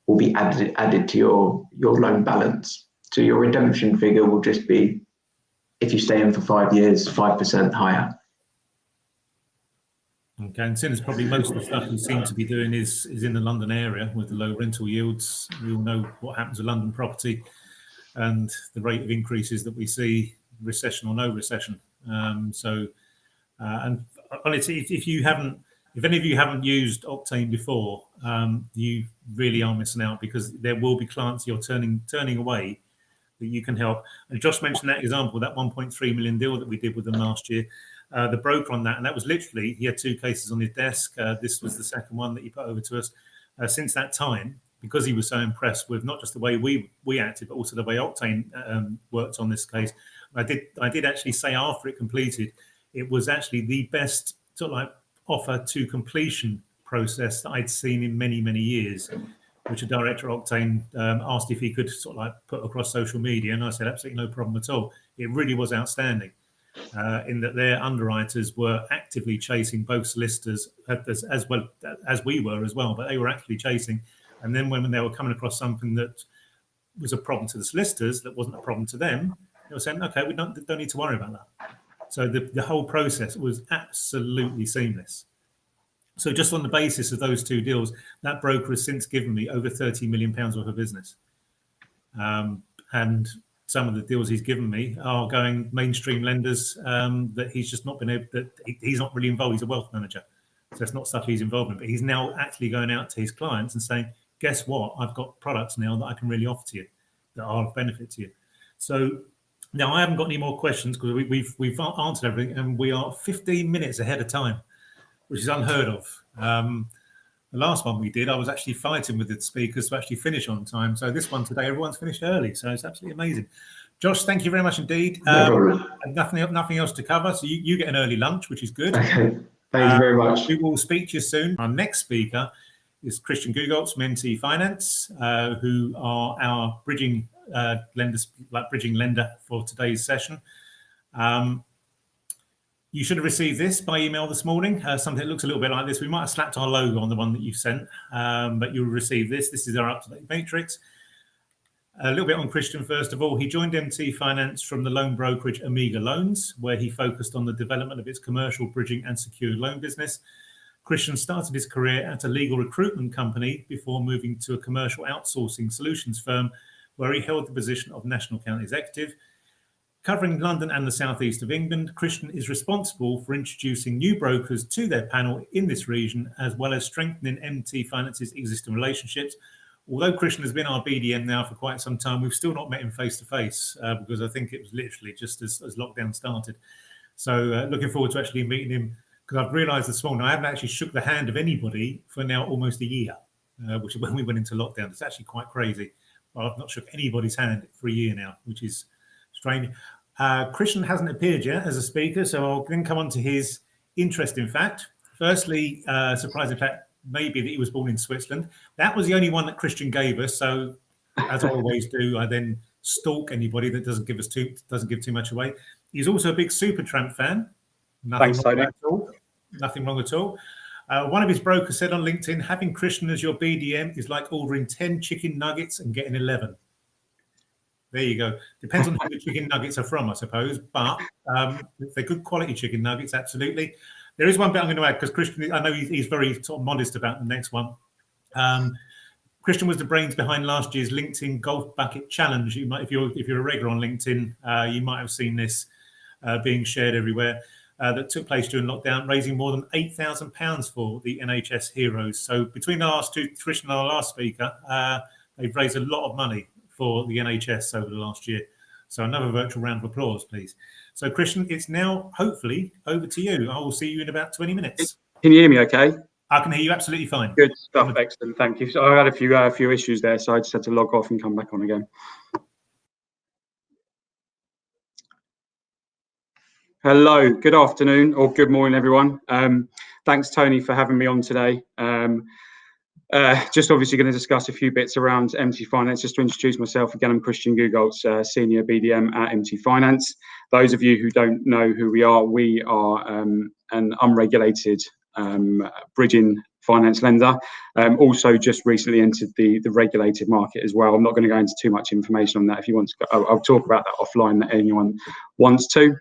will be added to your loan balance. So your redemption figure will just be, if you stay in for 5 years, 5% higher. Okay, and since probably most of the stuff we seem to be doing is in the London area with the low rental yields, we all know what happens with London property and the rate of increases that we see, recession or no recession. And honestly, if any of you haven't used Octane before, you really are missing out, because there will be clients you're turning away that you can help. And Josh mentioned that example, that 1.3 million deal that we did with them last year. The broker on that, and that was literally, he had 2 cases on his desk. This was the second one that he put over to us. Since that time, because he was so impressed with not just the way we acted, but also the way Octane worked on this case. I did actually say after it completed, it was actually the best sort of like offer to completion process that I'd seen in many, many years, which a director at Octane asked if he could sort of like put across social media. And I said, absolutely no problem at all. It really was outstanding. In that their underwriters were actively chasing both solicitors as well as we were as well, but they were actually chasing. And then when they were coming across something that was a problem to the solicitors that wasn't a problem to them, they were saying, okay, we don't need to worry about that. So the whole process was absolutely seamless. So just on the basis of those 2 deals, that broker has since given me over £30 million worth of business. And some of the deals he's given me are going mainstream lenders that he's just not been able, that he's not really involved. He's a wealth manager. So it's not stuff he's involved in, but he's now actually going out to his clients and saying, guess what? I've got products now that I can really offer to you that are of benefit to you. So now I haven't got any more questions because we've answered everything, and we are 15 minutes ahead of time, which is unheard of. The last one we did, I was actually fighting with the speakers to actually finish on time. So this one today, everyone's finished early. So it's absolutely amazing. Josh, thank you very much indeed. Nothing else to cover. So you get an early lunch, which is good. Okay. Thank you very much. We will speak to you soon. Our next speaker is Christian Gugolz from MT Finance, who are our bridging lender for today's session. You should have received this by email this morning, something that looks a little bit like this. We might have slapped our logo on the one that you sent, but you'll receive this. This is our up-to-date matrix. A little bit on Christian, first of all. He joined MT Finance from the loan brokerage Amiga Loans, where he focused on the development of its commercial bridging and secured loan business. Christian started his career at a legal recruitment company before moving to a commercial outsourcing solutions firm, where he held the position of National Account Executive. Covering London and the southeast of England, Christian is responsible for introducing new brokers to their panel in this region, as well as strengthening MT Finance's existing relationships. Although Christian has been our BDM now for quite some time, we've still not met him face to face because I think it was literally just as lockdown started. So looking forward to actually meeting him, because I've realised this morning I haven't actually shook the hand of anybody for now almost a year, which is when we went into lockdown. It's actually quite crazy. I've not shook anybody's hand for a year now, which is strange. Christian hasn't appeared yet as a speaker, so I'll then come on to his interesting fact. Firstly, surprising fact maybe that he was born in Switzerland. That was the only one that Christian gave us. So, as I always do, I then stalk anybody that doesn't give too much away. He's also a big Supertramp fan. Thanks, Tony. Nothing wrong at all. One of his brokers said on LinkedIn, having Christian as your BDM is like ordering 10 chicken nuggets and getting 11. There you go. Depends on who the chicken nuggets are from, I suppose. But if they're good quality chicken nuggets, absolutely. There is one bit I'm going to add, because Christian, I know he's very sort of modest about the next one. Christian was the brains behind last year's LinkedIn Golf Bucket Challenge. You might, if you're a regular on LinkedIn, you might have seen this being shared everywhere. That took place during lockdown, raising more than £8,000 for the NHS heroes. So between the last two, Christian and our last speaker, they've raised a lot of money for the NHS over the last year. So another virtual round of applause, please. So Christian, it's now hopefully over to you. I will see you in about 20 minutes. Can you hear me okay? I can hear you absolutely fine. Good stuff, excellent, thank you. So I had a few issues there, so I just had to log off and come back on again. Hello, good afternoon or good morning, everyone. Thanks, Tony, for having me on today. Just obviously going to discuss a few bits around MT Finance. Just to introduce myself again, I'm Christian Gugolz, Senior BDM at MT Finance. Those of you who don't know who we are an unregulated bridging finance lender. Also just recently entered the regulated market as well. I'm not going to go into too much information on that. If you want to go, I'll talk about that offline if anyone wants to.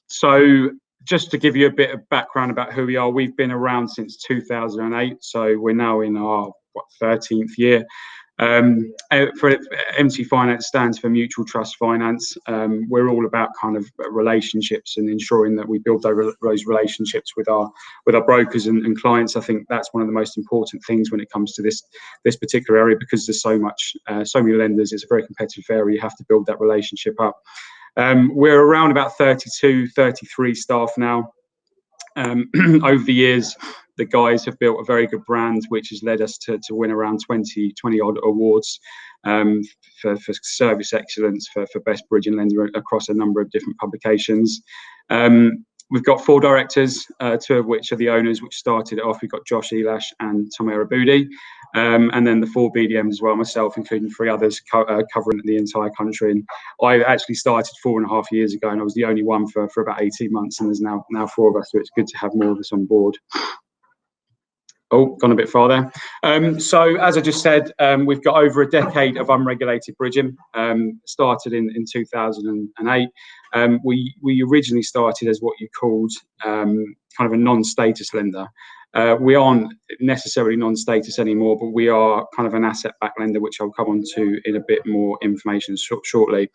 So just to give you a bit of background about who we are, we've been around since 2008, so we're now in our 13th year. For MT Finance stands for Mutual Trust Finance. We're all about kind of relationships and ensuring that we build those relationships with our brokers and clients. I think that's one of the most important things when it comes to this particular area, because there's so many lenders. It's a very competitive area. You have to build that relationship up. We're around about 32, 33 staff now. Over the years, the guys have built a very good brand, which has led us to win around 20 odd awards for service excellence for best bridging lender across a number of different publications. We've got 4 directors, 2 of which are the owners, which started it off. We've got Josh Elash and Tom Arabudi, and then the 4 BDMs as well, myself, including 3 others covering the entire country. And I actually started 4.5 years ago, and I was the only one for about 18 months, and there's now 4 of us, so it's good to have more of us on board. Oh, gone a bit far there. So as I just said, we've got over a decade of unregulated bridging. Started in 2008. We originally started as what you called kind of a non-status lender. We aren't necessarily non-status anymore, but we are kind of an asset-backed lender, which I'll come on to in a bit more information shortly.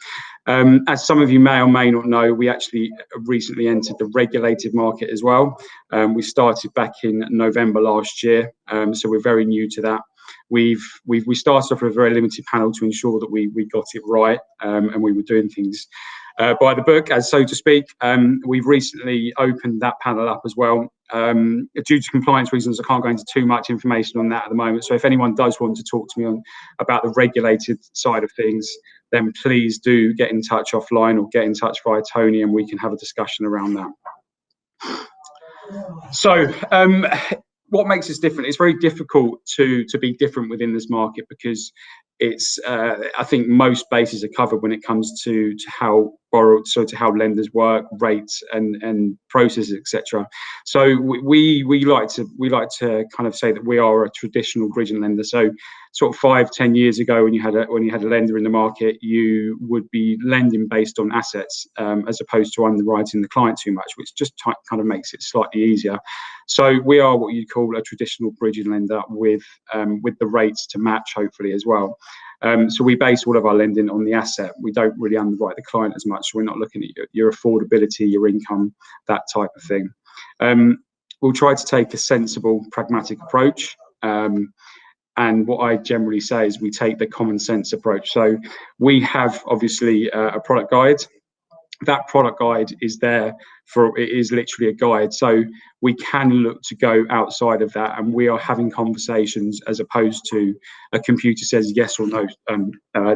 As some of you may or may not know, we actually recently entered the regulated market as well. We started back in November last year, so we're very new to that. We started off with a very limited panel to ensure that we got it right, and we were doing things by the book, as so to speak. We've recently opened that panel up as well. Due to compliance reasons, I can't go into too much information on that at the moment. So if anyone does want to talk to me about the regulated side of things, then please do get in touch offline or get in touch via Tony, and we can have a discussion around that. So what makes us different? It's very difficult to be different within this market because it's I think most bases are covered when it comes to how to how lenders work, rates and processes, etc. So we like to kind of say that we are a traditional bridging lender. So sort of 5-10 years ago, when you had a lender in the market, you would be lending based on assets as opposed to underwriting the client too much, which just kind of makes it slightly easier. So we are what you call a traditional bridging lender with the rates to match, hopefully, as well. So we base all of our lending on the asset. We don't really underwrite the client as much. So we're not looking at your affordability, your income, that type of thing. We'll try to take a sensible, pragmatic approach. And what I generally say is we take the common sense approach. So we have obviously a product guide. That product guide is there it is literally a guide. So we can look to go outside of that, and we are having conversations as opposed to a computer says yes or no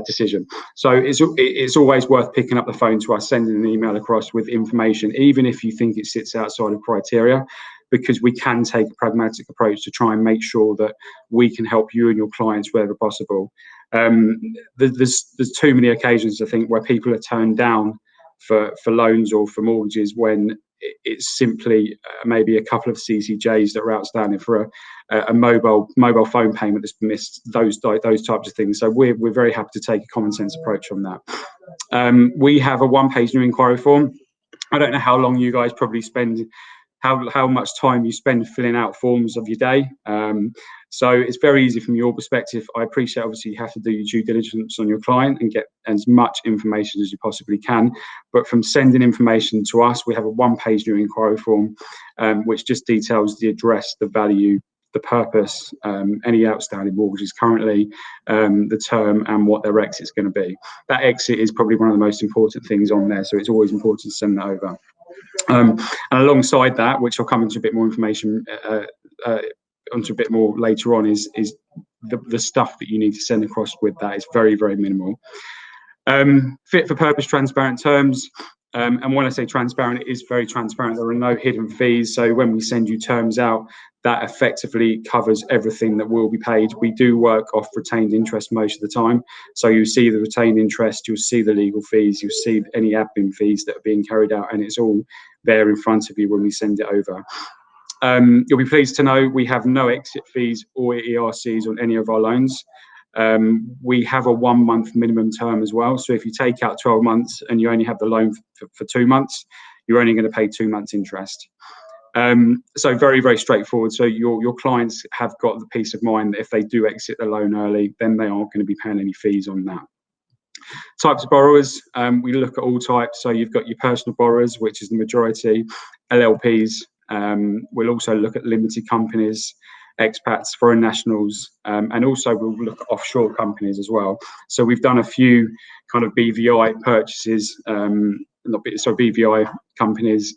decision. So it's always worth picking up the phone to us, sending an email across with information, even if you think it sits outside of criteria, because we can take a pragmatic approach to try and make sure that we can help you and your clients wherever possible. There's too many occasions, I think, where people are turned down for loans or for mortgages when it's simply maybe a couple of CCJs that are outstanding for a mobile phone payment that's missed, those types of things. So we're very happy to take a common sense approach on that. We have a one-page new inquiry form. I don't know how long you guys probably spend, how much time you spend filling out forms of your day. So it's very easy from your perspective. I appreciate, obviously, you have to do your due diligence on your client and get as much information as you possibly can. But from sending information to us, we have a one-page new inquiry form, which just details the address, the value, the purpose, any outstanding mortgages currently, the term, and what their exit's going to be. That exit is probably one of the most important things on there, so it's always important to send that over. And alongside that, which I'll come into a bit more information onto a bit more later on, is the stuff that you need to send across with that is very, very minimal. Fit for purpose, transparent terms. And when I say transparent, it is very transparent. There are no hidden fees. So when we send you terms out, that effectively covers everything that will be paid. We do work off retained interest most of the time. So you see the retained interest, you'll see the legal fees, you'll see any admin fees that are being carried out, and it's all there in front of you when we send it over. You'll be pleased to know we have no exit fees or ERCs on any of our loans. We have a 1-month minimum term as well. So if you take out 12 months and you only have the loan for 2 months, you're only going to pay 2 months interest. So very, very straightforward. So your clients have got the peace of mind that if they do exit the loan early, then they aren't going to be paying any fees on that. Types of borrowers, we look at all types. So you've got your personal borrowers, which is the majority, LLPs. We'll also look at limited companies, expats, foreign nationals, and also we'll look at offshore companies as well. So we've done a few kind of BVI purchases, BVI companies,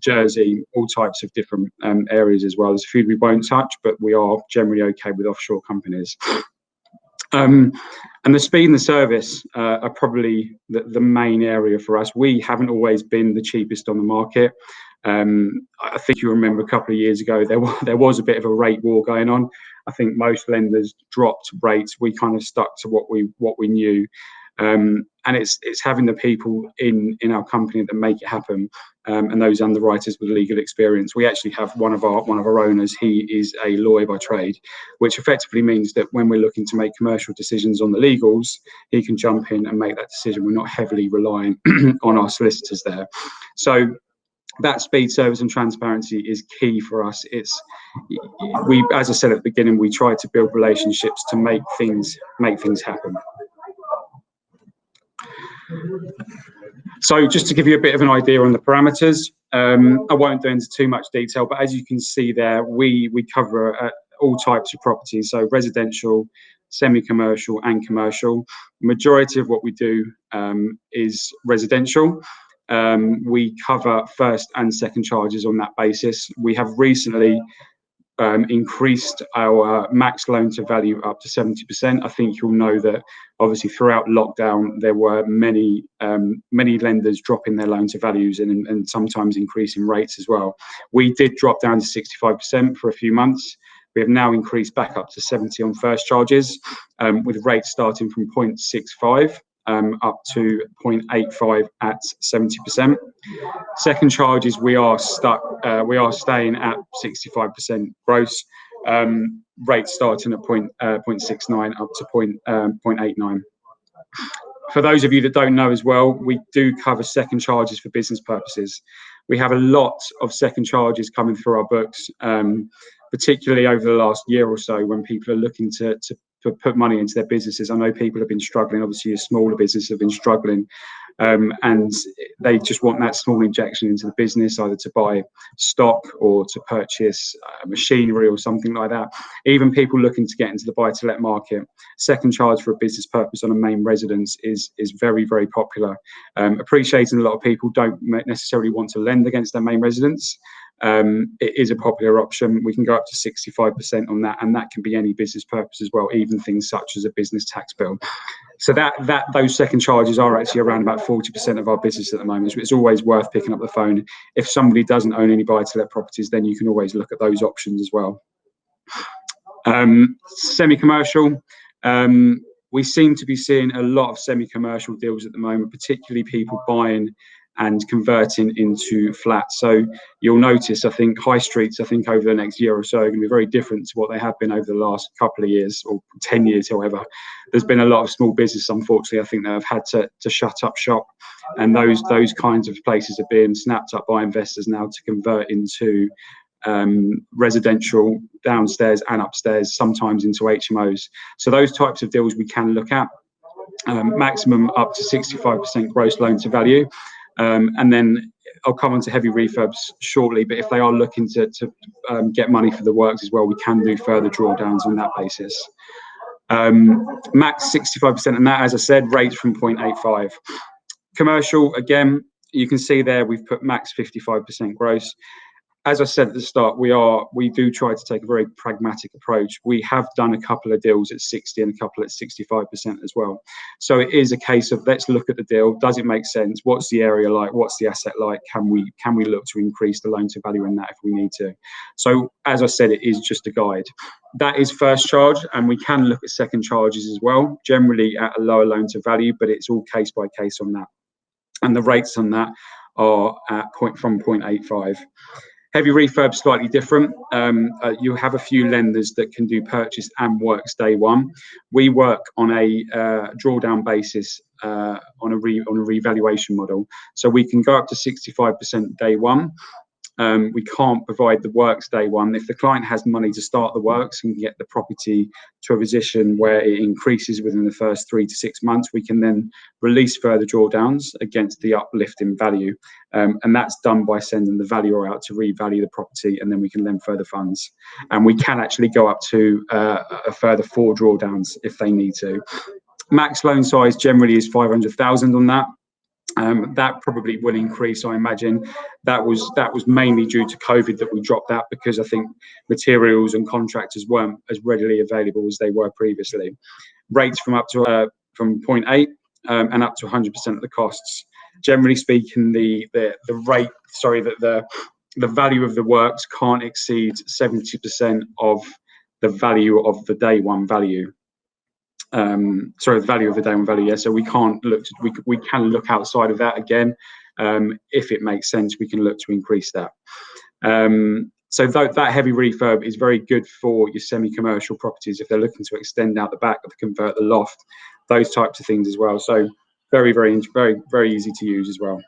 Jersey, all types of different areas as well. There's a few we won't touch, but we are generally okay with offshore companies. And the speed and the service are probably the main area for us. We haven't always been the cheapest on the market. I think you remember a couple of years ago, there was a bit of a rate war going on. I think most lenders dropped rates. We kind of stuck to what we knew. And it's having the people in our company that make it happen, and those underwriters with legal experience. We actually have one of our owners. He is a lawyer by trade, which effectively means that when we're looking to make commercial decisions on the legals, he can jump in and make that decision. We're not heavily reliant on our solicitors there. So that speed, service, and transparency is key for us. As I said at the beginning, we try to build relationships to make things happen. So just to give you a bit of an idea on the parameters, I won't go into too much detail, but as you can see there, we cover all types of properties, so residential, semi-commercial, and commercial. Majority of what we do is residential. We cover first and second charges on that basis. We have recently increased our max loan to value up to 70%. I think you'll know that obviously throughout lockdown there were many lenders dropping their loan to values and sometimes increasing rates as well. We did drop down to 65% for a few months. We have now increased back up to 70 on first charges, with rates starting from 0.65 up to 0.85 at 70%. Second charges, we are staying at 65% gross, rates starting at 0.69 up to 0.89. For those of you that don't know as well, we do cover second charges for business purposes. We have a lot of second charges coming through our books, particularly over the last year or so when people are looking to put money into their businesses. I know people have been struggling, obviously your smaller businesses have been struggling, and they just want that small injection into the business, either to buy stock or to purchase machinery or something like that. Even people looking to get into the buy-to-let market, second charge for a business purpose on a main residence is very, very popular. Appreciating a lot of people don't necessarily want to lend against their main residence. It is a popular option. We can go up to 65% on that, and that can be any business purpose as well, even things such as a business tax bill. So those second charges are actually around about 40% of our business at the moment. It's always worth picking up the phone. If somebody doesn't own any buy-to-let properties, then you can always look at those options as well. Semi-commercial. We seem to be seeing a lot of semi-commercial deals at the moment, particularly people buying and converting into flats. So you'll notice, I think, high streets, over the next year or so are going to be very different to what they have been over the last couple of years or 10 years, however. There's been a lot of small business, unfortunately, I think, that have had to shut up shop. And those kinds of places are being snapped up by investors now to convert into residential downstairs and upstairs, sometimes into HMOs. So those types of deals we can look at. Maximum up to 65% gross loan to value. And then I'll come on to heavy refurbs shortly, but if they are looking to get money for the works as well, we can do further drawdowns on that basis. Max 65%, and that, as I said, rates from 0.85. Commercial, again, you can see there we've put max 55% gross. As I said at the start, we do try to take a very pragmatic approach. We have done a couple of deals at 60 and a couple at 65% as well. So it is a case of, let's look at the deal. Does it make sense? What's the area like? What's the asset like? Can we look to increase the loan to value in that if we need to? So as I said, it is just a guide. That is first charge, and we can look at second charges as well, generally at a lower loan to value, but it's all case by case on that. And the rates on that are from 0.85. Heavy refurb, slightly different. You have a few lenders that can do purchase and works day one. We work on a drawdown basis on a revaluation model. So we can go up to 65% day one. We can't provide the works day one. If the client has money to start the works and get the property to a position where it increases within the first 3 to 6 months, we can then release further drawdowns against the uplift in value. And that's done by sending the valuer out to revalue the property, and then we can lend further funds. And we can actually go up to a further 4 drawdowns if they need to. Max loan size generally is 500,000 on that. That probably will increase, I imagine. That was mainly due to COVID that we dropped that, because I think materials and contractors weren't as readily available as they were previously. Rates from 0.8 and up to 100% of the costs. Generally speaking, the value of the works can't exceed 70% of the value of the day one value. The value of the day one value. Yeah, so we can't look. We can look outside of that again. If it makes sense, we can look to increase that. So that heavy refurb is very good for your semi-commercial properties if they're looking to extend out the back or to convert the loft, those types of things as well. So very, very, very, very easy to use as well.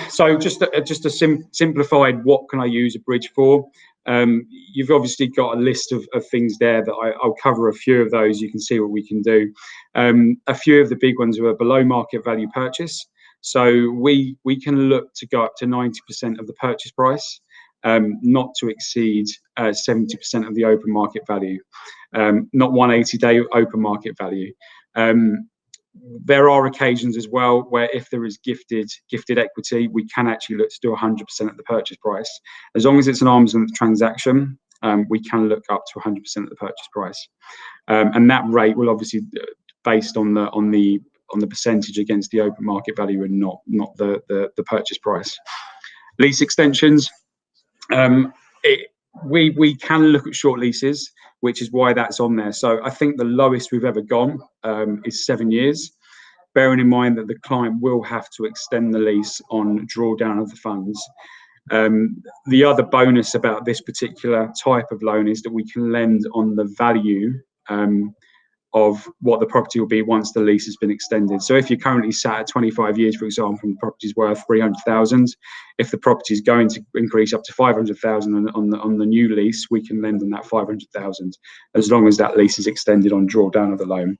So just a simplified, what can I use a bridge for? You've obviously got a list of things there that I'll cover a few of those. You can see what we can do. A few of the big ones are below market value purchase. So we can look to go up to 90% of the purchase price, not to exceed 70% of the open market value, not 180-day open market value. There are occasions as well where if there is gifted equity, we can actually look to do 100% of the purchase price. As long as it's an arm's length transaction, we can look up to 100% of the purchase price, and that rate will obviously based on the percentage against the open market value and not the purchase price. Lease extensions, we can look at short leases, which is why that's on there. So I think the lowest we've ever gone is 7 years, bearing in mind that the client will have to extend the lease on drawdown of the funds. The other bonus about this particular type of loan is that we can lend on the value of what the property will be once the lease has been extended. So if you're currently sat at 25 years, for example, and the property's worth 300,000, if the property is going to increase up to 500,000 on the new lease, we can lend on that 500,000 as long as that lease is extended on drawdown of the loan.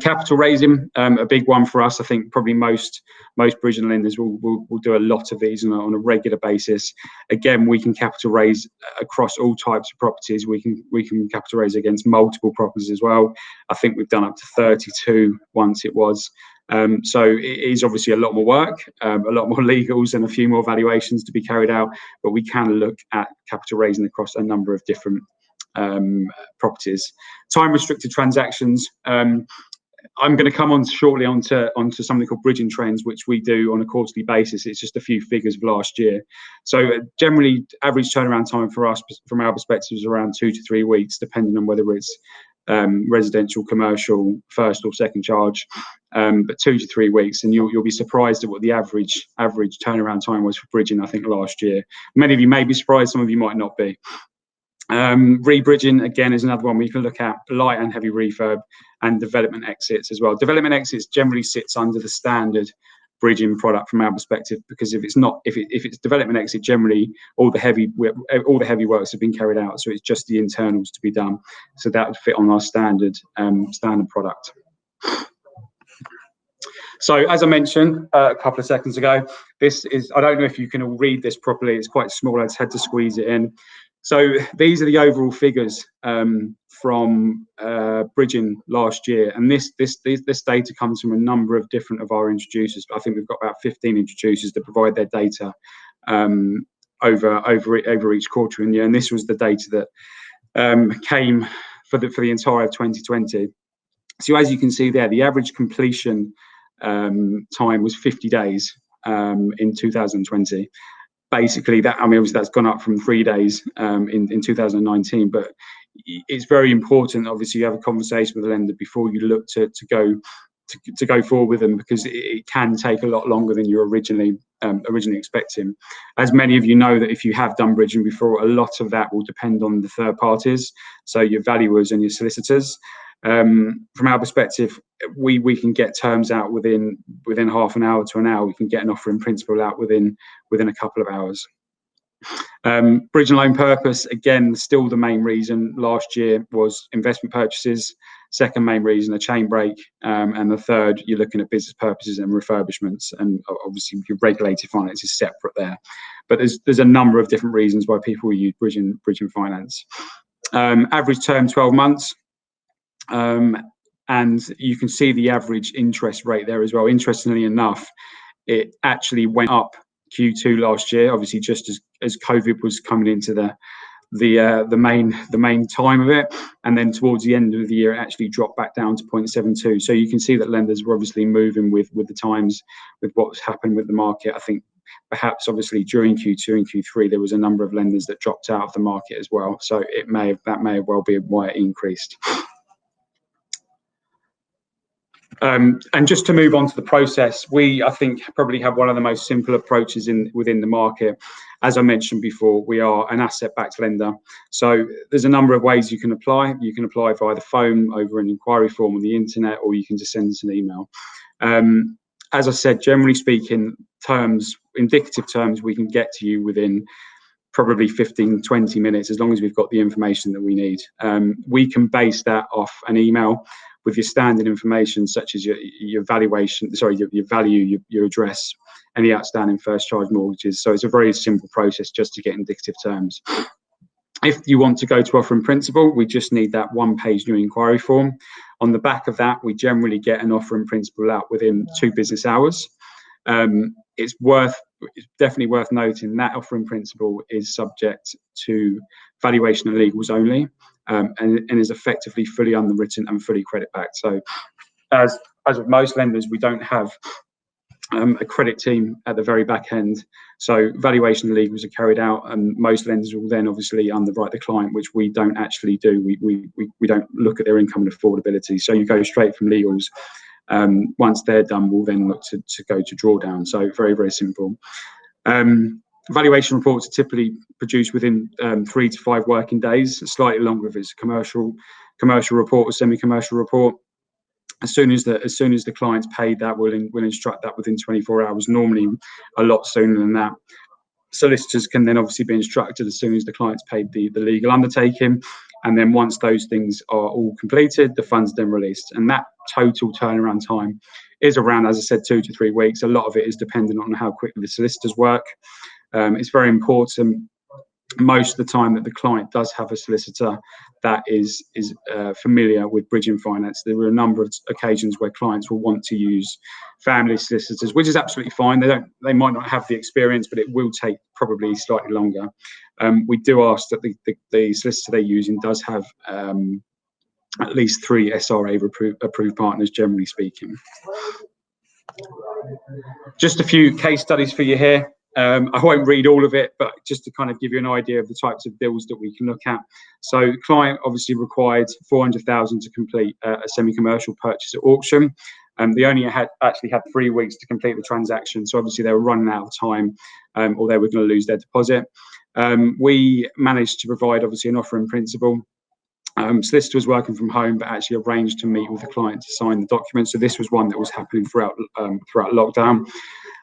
Capital raising, a big one for us. I think probably most bridging lenders will do a lot of these on a regular basis. Again, we can capital raise across all types of properties. We can capital raise against multiple properties as well. I think we've done up to 32 once it was. So it is obviously a lot more work, a lot more legals and a few more valuations to be carried out, but we can look at capital raising across a number of different properties. Time restricted transactions. I'm going to come on shortly onto something called bridging trends, which we do on a quarterly basis. It's just a few figures of last year. So generally, average turnaround time for us, from our perspective, is around 2 to 3 weeks, depending on whether it's residential, commercial, first or second charge, but 2 to 3 weeks, and you'll be surprised at what the average turnaround time was for bridging. I think last year, many of you may be surprised, some of you might not be. Rebridging again is another one we can look at, light and heavy refurb, and development exits as well. Development exits generally sits under the standard bridging product from our perspective, because if it's development exit, generally all the heavy works have been carried out, so it's just the internals to be done. So that would fit on our standard product. So as I mentioned a couple of seconds ago, this is, I don't know if you can all read this properly, it's quite small, I just had to squeeze it in. So these are the overall figures from bridging last year, and this data comes from a number of different of our introducers. I think we've got about 15 introducers that provide their data over each quarter in the year, and this was the data that came for the entire of 2020. So as you can see there, the average completion time was 50 days in 2020. Basically, that, I mean, obviously that's gone up from 3 days in 2019, but it's very important. Obviously, you have a conversation with the lender before you look to go forward with them, because it can take a lot longer than you're originally expecting. As many of you know, that if you have done bridging before, a lot of that will depend on the third parties, so your valuers and your solicitors. From our perspective, we can get terms out within half an hour to an hour. We can get an offer in principle out within a couple of hours. Bridge and loan purpose, again, still the main reason last year was investment purchases. Second main reason, a chain break, and the third, you're looking at business purposes and refurbishments, and obviously your regulated finance is separate there. But there's a number of different reasons why people will use bridging finance. Average term 12 months. And you can see the average interest rate there as well. Interestingly enough, it actually went up Q2 last year, obviously just as COVID was coming into the main time of it, and then towards the end of the year it actually dropped back down to 0.72. So you can see that lenders were obviously moving with the times, with what's happened with the market. I think perhaps obviously during Q2 and Q3 there was a number of lenders that dropped out of the market as well, so that may have well be why it increased. And just to move on to the process, I think probably have one of the most simple approaches within the market. As I mentioned before, we are an asset-backed lender, so there's a number of ways you can apply. You can apply via the phone, over an inquiry form on the internet, or you can just send us an email. As I said, generally speaking, indicative terms, we can get to you within probably 15-20 minutes, as long as we've got the information that we need. We can base that off an email with your standard information, such as your valuation, your value, your address, any outstanding first charge mortgages. So it's a very simple process just to get indicative terms. If you want to go to offer in principle, we just need that one-page new inquiry form. On the back of that, we generally get an offer in principle out within 2 business hours. It's definitely worth noting that offer in principle is subject to valuation and legals only, and is effectively fully underwritten and fully credit backed. So as with most lenders, we don't have a credit team at the very back end. So valuation and legals are carried out, and most lenders will then obviously underwrite the client, which we don't actually do. We don't look at their income and affordability. So you go straight from legals. Once they're done, we'll then look to go to drawdown. So very, very simple. Valuation reports are typically produced within 3 to 5 working days, slightly longer if it's a commercial report or semi-commercial report. As soon as the client's paid that, we'll instruct that within 24 hours, normally a lot sooner than that. Solicitors can then obviously be instructed as soon as the client's paid the legal undertaking. And then once those things are all completed, the funds then released. And that total turnaround time is around, as I said, 2 to 3 weeks. A lot of it is dependent on how quickly the solicitors work. It's very important most of the time that the client does have a solicitor that is familiar with bridging finance. There are a number of occasions where clients will want to use family solicitors, which is absolutely fine. They might not have the experience, but it will take probably slightly longer. We do ask that the solicitor they're using does have at least 3 SRA approved partners, generally speaking. Just a few case studies for you here. I won't read all of it, but just to kind of give you an idea of the types of deals that we can look at. So client obviously required 400,000 to complete a semi-commercial purchase at auction. They only actually had 3 weeks to complete the transaction. So obviously they were running out of time, or they were going to lose their deposit. We managed to provide obviously an offer in principle. Solicitor was working from home, but actually arranged to meet with the client to sign the document. So this was one that was happening throughout lockdown.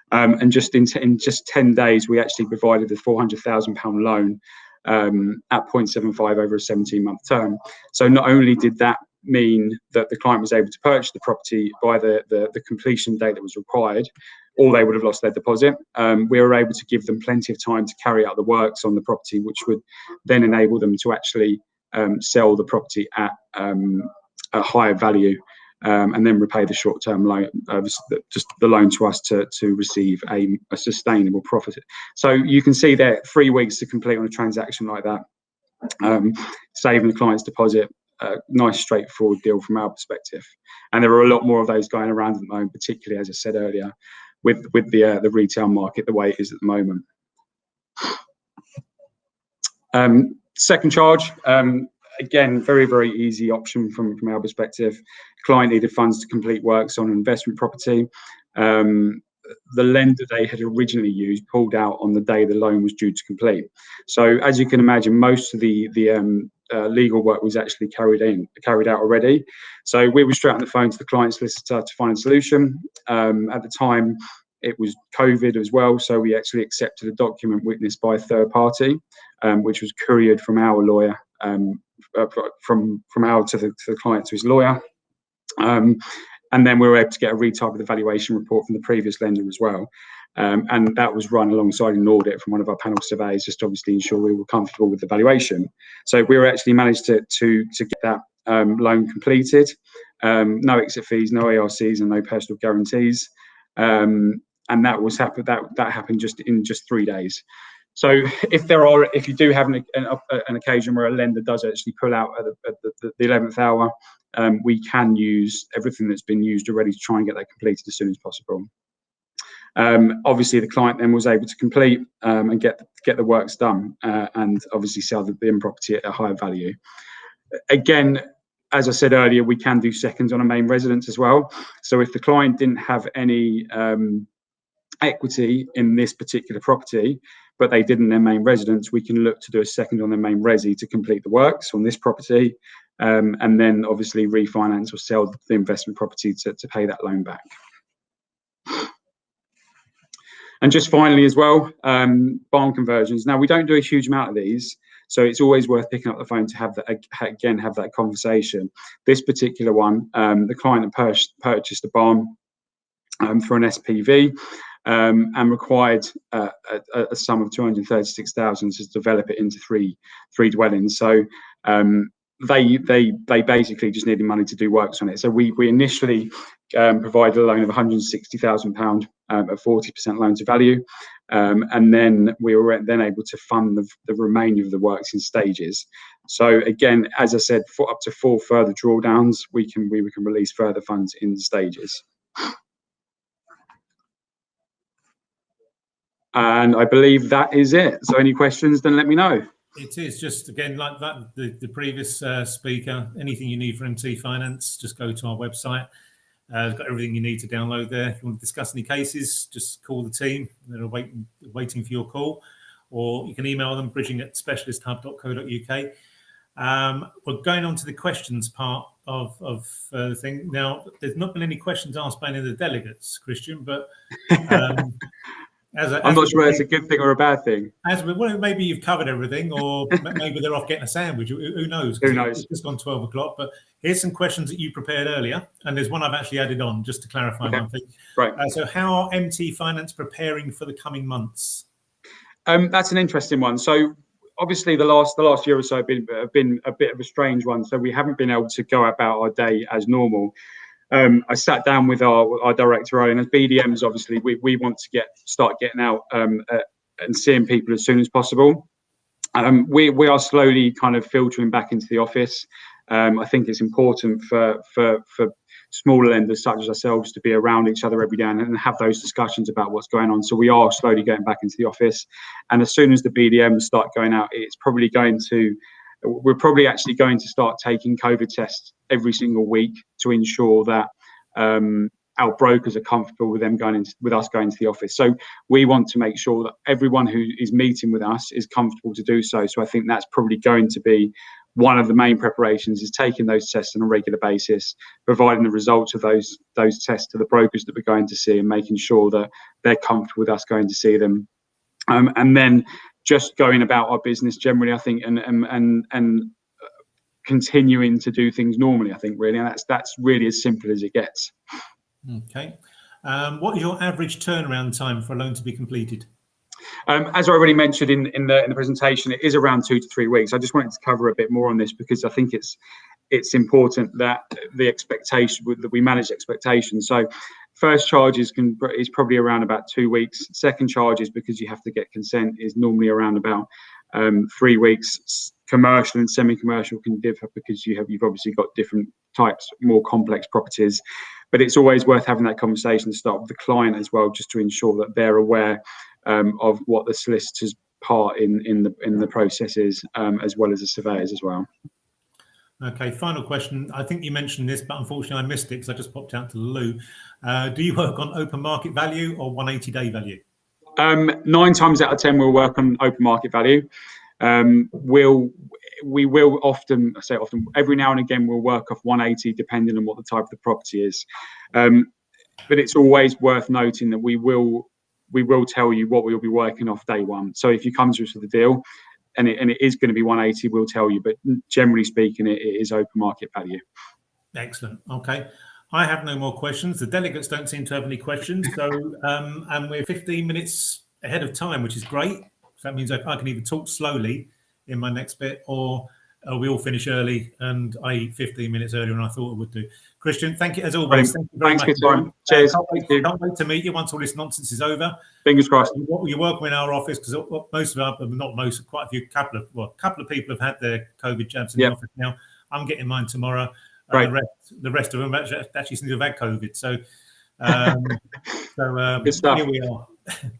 And just in 10 days, we actually provided a £400,000 loan at 0.75 over a 17-month term. So not only did that mean that the client was able to purchase the property by the completion date that was required, or they would have lost their deposit, we were able to give them plenty of time to carry out the works on the property, which would then enable them to actually sell the property at a higher value. And then repay the short-term loan, just the loan to us to receive a sustainable profit. So you can see there 3 weeks to complete on a transaction like that, saving the client's deposit. Nice, straightforward deal from our perspective. And there are a lot more of those going around at the moment, particularly as I said earlier, with the retail market the way it is at the moment. Second charge. Again, very, very easy option from our perspective. Client needed funds to complete works on an investment property. The lender they had originally used pulled out on the day the loan was due to complete. So as you can imagine, most of the legal work was actually carried out already. So we were straight on the phone to the client solicitor to find a solution. At the time, it was COVID as well, so we actually accepted a document witnessed by a third party, which was couriered from our lawyer. From our to the client to his lawyer, and then we were able to get a retype of the valuation report from the previous lender as well, and that was run alongside an audit from one of our panel surveyors, just to obviously ensure we were comfortable with the valuation. So we were actually managed to get that loan completed, no exit fees, no ARCs, and no personal guarantees, and that happened in just 3 days. So if you do have an occasion where a lender does actually pull out at the 11th hour, we can use everything that's been used already to try and get that completed as soon as possible. Obviously, the client then was able to complete and get the works done, and obviously sell the end property at a higher value. Again, as I said earlier, we can do seconds on a main residence as well. So if the client didn't have any equity in this particular property, but they did in their main residence, we can look to do a second on their main resi to complete the works on this property, and then obviously refinance or sell the investment property to pay that loan back. And just finally as well, barn conversions. Now, we don't do a huge amount of these, so it's always worth picking up the phone to have that conversation. This particular one, the client purchased a barn for an SPV, and required a sum of 236,000 to develop it into three dwellings. So they basically just needed money to do works on it. So we initially provided a loan of £160,000 at 40% loan to value, and then we were then able to fund the remainder of the works in stages. So again, as I said, for up to 4 further drawdowns, we can release further funds in stages. And I believe that is it. So any questions, then let me know. It is just, again, like that, the previous speaker, anything you need for MT Finance, just go to our website. It's got everything you need to download there. If you want to discuss any cases, just call the team. They're waiting for your call. Or you can email them, bridging@specialisthub.co.uk. We're going on to the questions part of the thing. Now, there's not been any questions asked by any of the delegates, Christian, but... I'm not sure it's a good thing or a bad thing. Well, maybe you've covered everything, or maybe they're off getting a sandwich. Who knows? Who knows? It's just gone 12 o'clock. But here's some questions that you prepared earlier, and there's one I've actually added on just to clarify one thing. Right. So, how are MT Finance preparing for the coming months? That's an interesting one. So, obviously, the last year or so have been a bit of a strange one. So, we haven't been able to go about our day as normal. I sat down with our director, and as BDMs, obviously, we want to start getting out and seeing people as soon as possible. We are slowly kind of filtering back into the office. I think it's important for smaller lenders such as ourselves to be around each other every day and have those discussions about what's going on. So we are slowly getting back into the office. And as soon as the BDMs start going out, we're probably actually going to start taking COVID tests every single week to ensure that our brokers are comfortable with us going to the office. So we want to make sure that everyone who is meeting with us is comfortable to do so. So I think that's probably going to be one of the main preparations, is taking those tests on a regular basis, providing the results of those tests to the brokers that we're going to see, and making sure that they're comfortable with us going to see them. And then just going about our business generally, I think, and continuing to do things normally, I think, really, and that's really as simple as it gets. Okay. What is your average turnaround time for a loan to be completed? As I already mentioned in the presentation, it is around 2 to 3 weeks. I just wanted to cover a bit more on this because I think it's important that that we manage expectations. So first charges is probably around about 2 weeks. Second charges, because you have to get consent, is normally around about 3 weeks. Commercial and semi-commercial can differ because you've obviously got different types, more complex properties. But it's always worth having that conversation to start with the client as well, just to ensure that they're aware of what the solicitor's part in the process is, as well as the surveyors as well. Okay, final question. I think you mentioned this, but unfortunately I missed it because I just popped out to the loo. Do you work on open market value or 180-day value? 9 times out of 10 we'll work on open market value. We will often, I say often, every now and again we'll work off 180 depending on what the type of the property is. But it's always worth noting that we will tell you what we'll be working off day one. So if you come to us with a deal and it is going to be 180, we'll tell you, but generally speaking, it is open market value. Excellent. Okay. I have no more questions. The delegates don't seem to have any questions. So, and we're 15 minutes ahead of time, which is great. So that means I can either talk slowly in my next bit, or we all finish early and I eat 15 minutes earlier than I thought I would do. Christian, thank you as always. Thank you very much. For your time. Cheers. Can't wait to meet you once all this nonsense is over. Fingers crossed. You're welcome in our office because quite a couple of people have had their COVID jabs in the office now. I'm getting mine tomorrow. Right. The rest of them actually seem to have had COVID. So, good stuff. Here we are.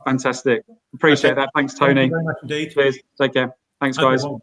Fantastic. Appreciate that. Thanks, Tony. Thank you very much indeed. Cheers. Take care. Thanks, guys. Okay, well,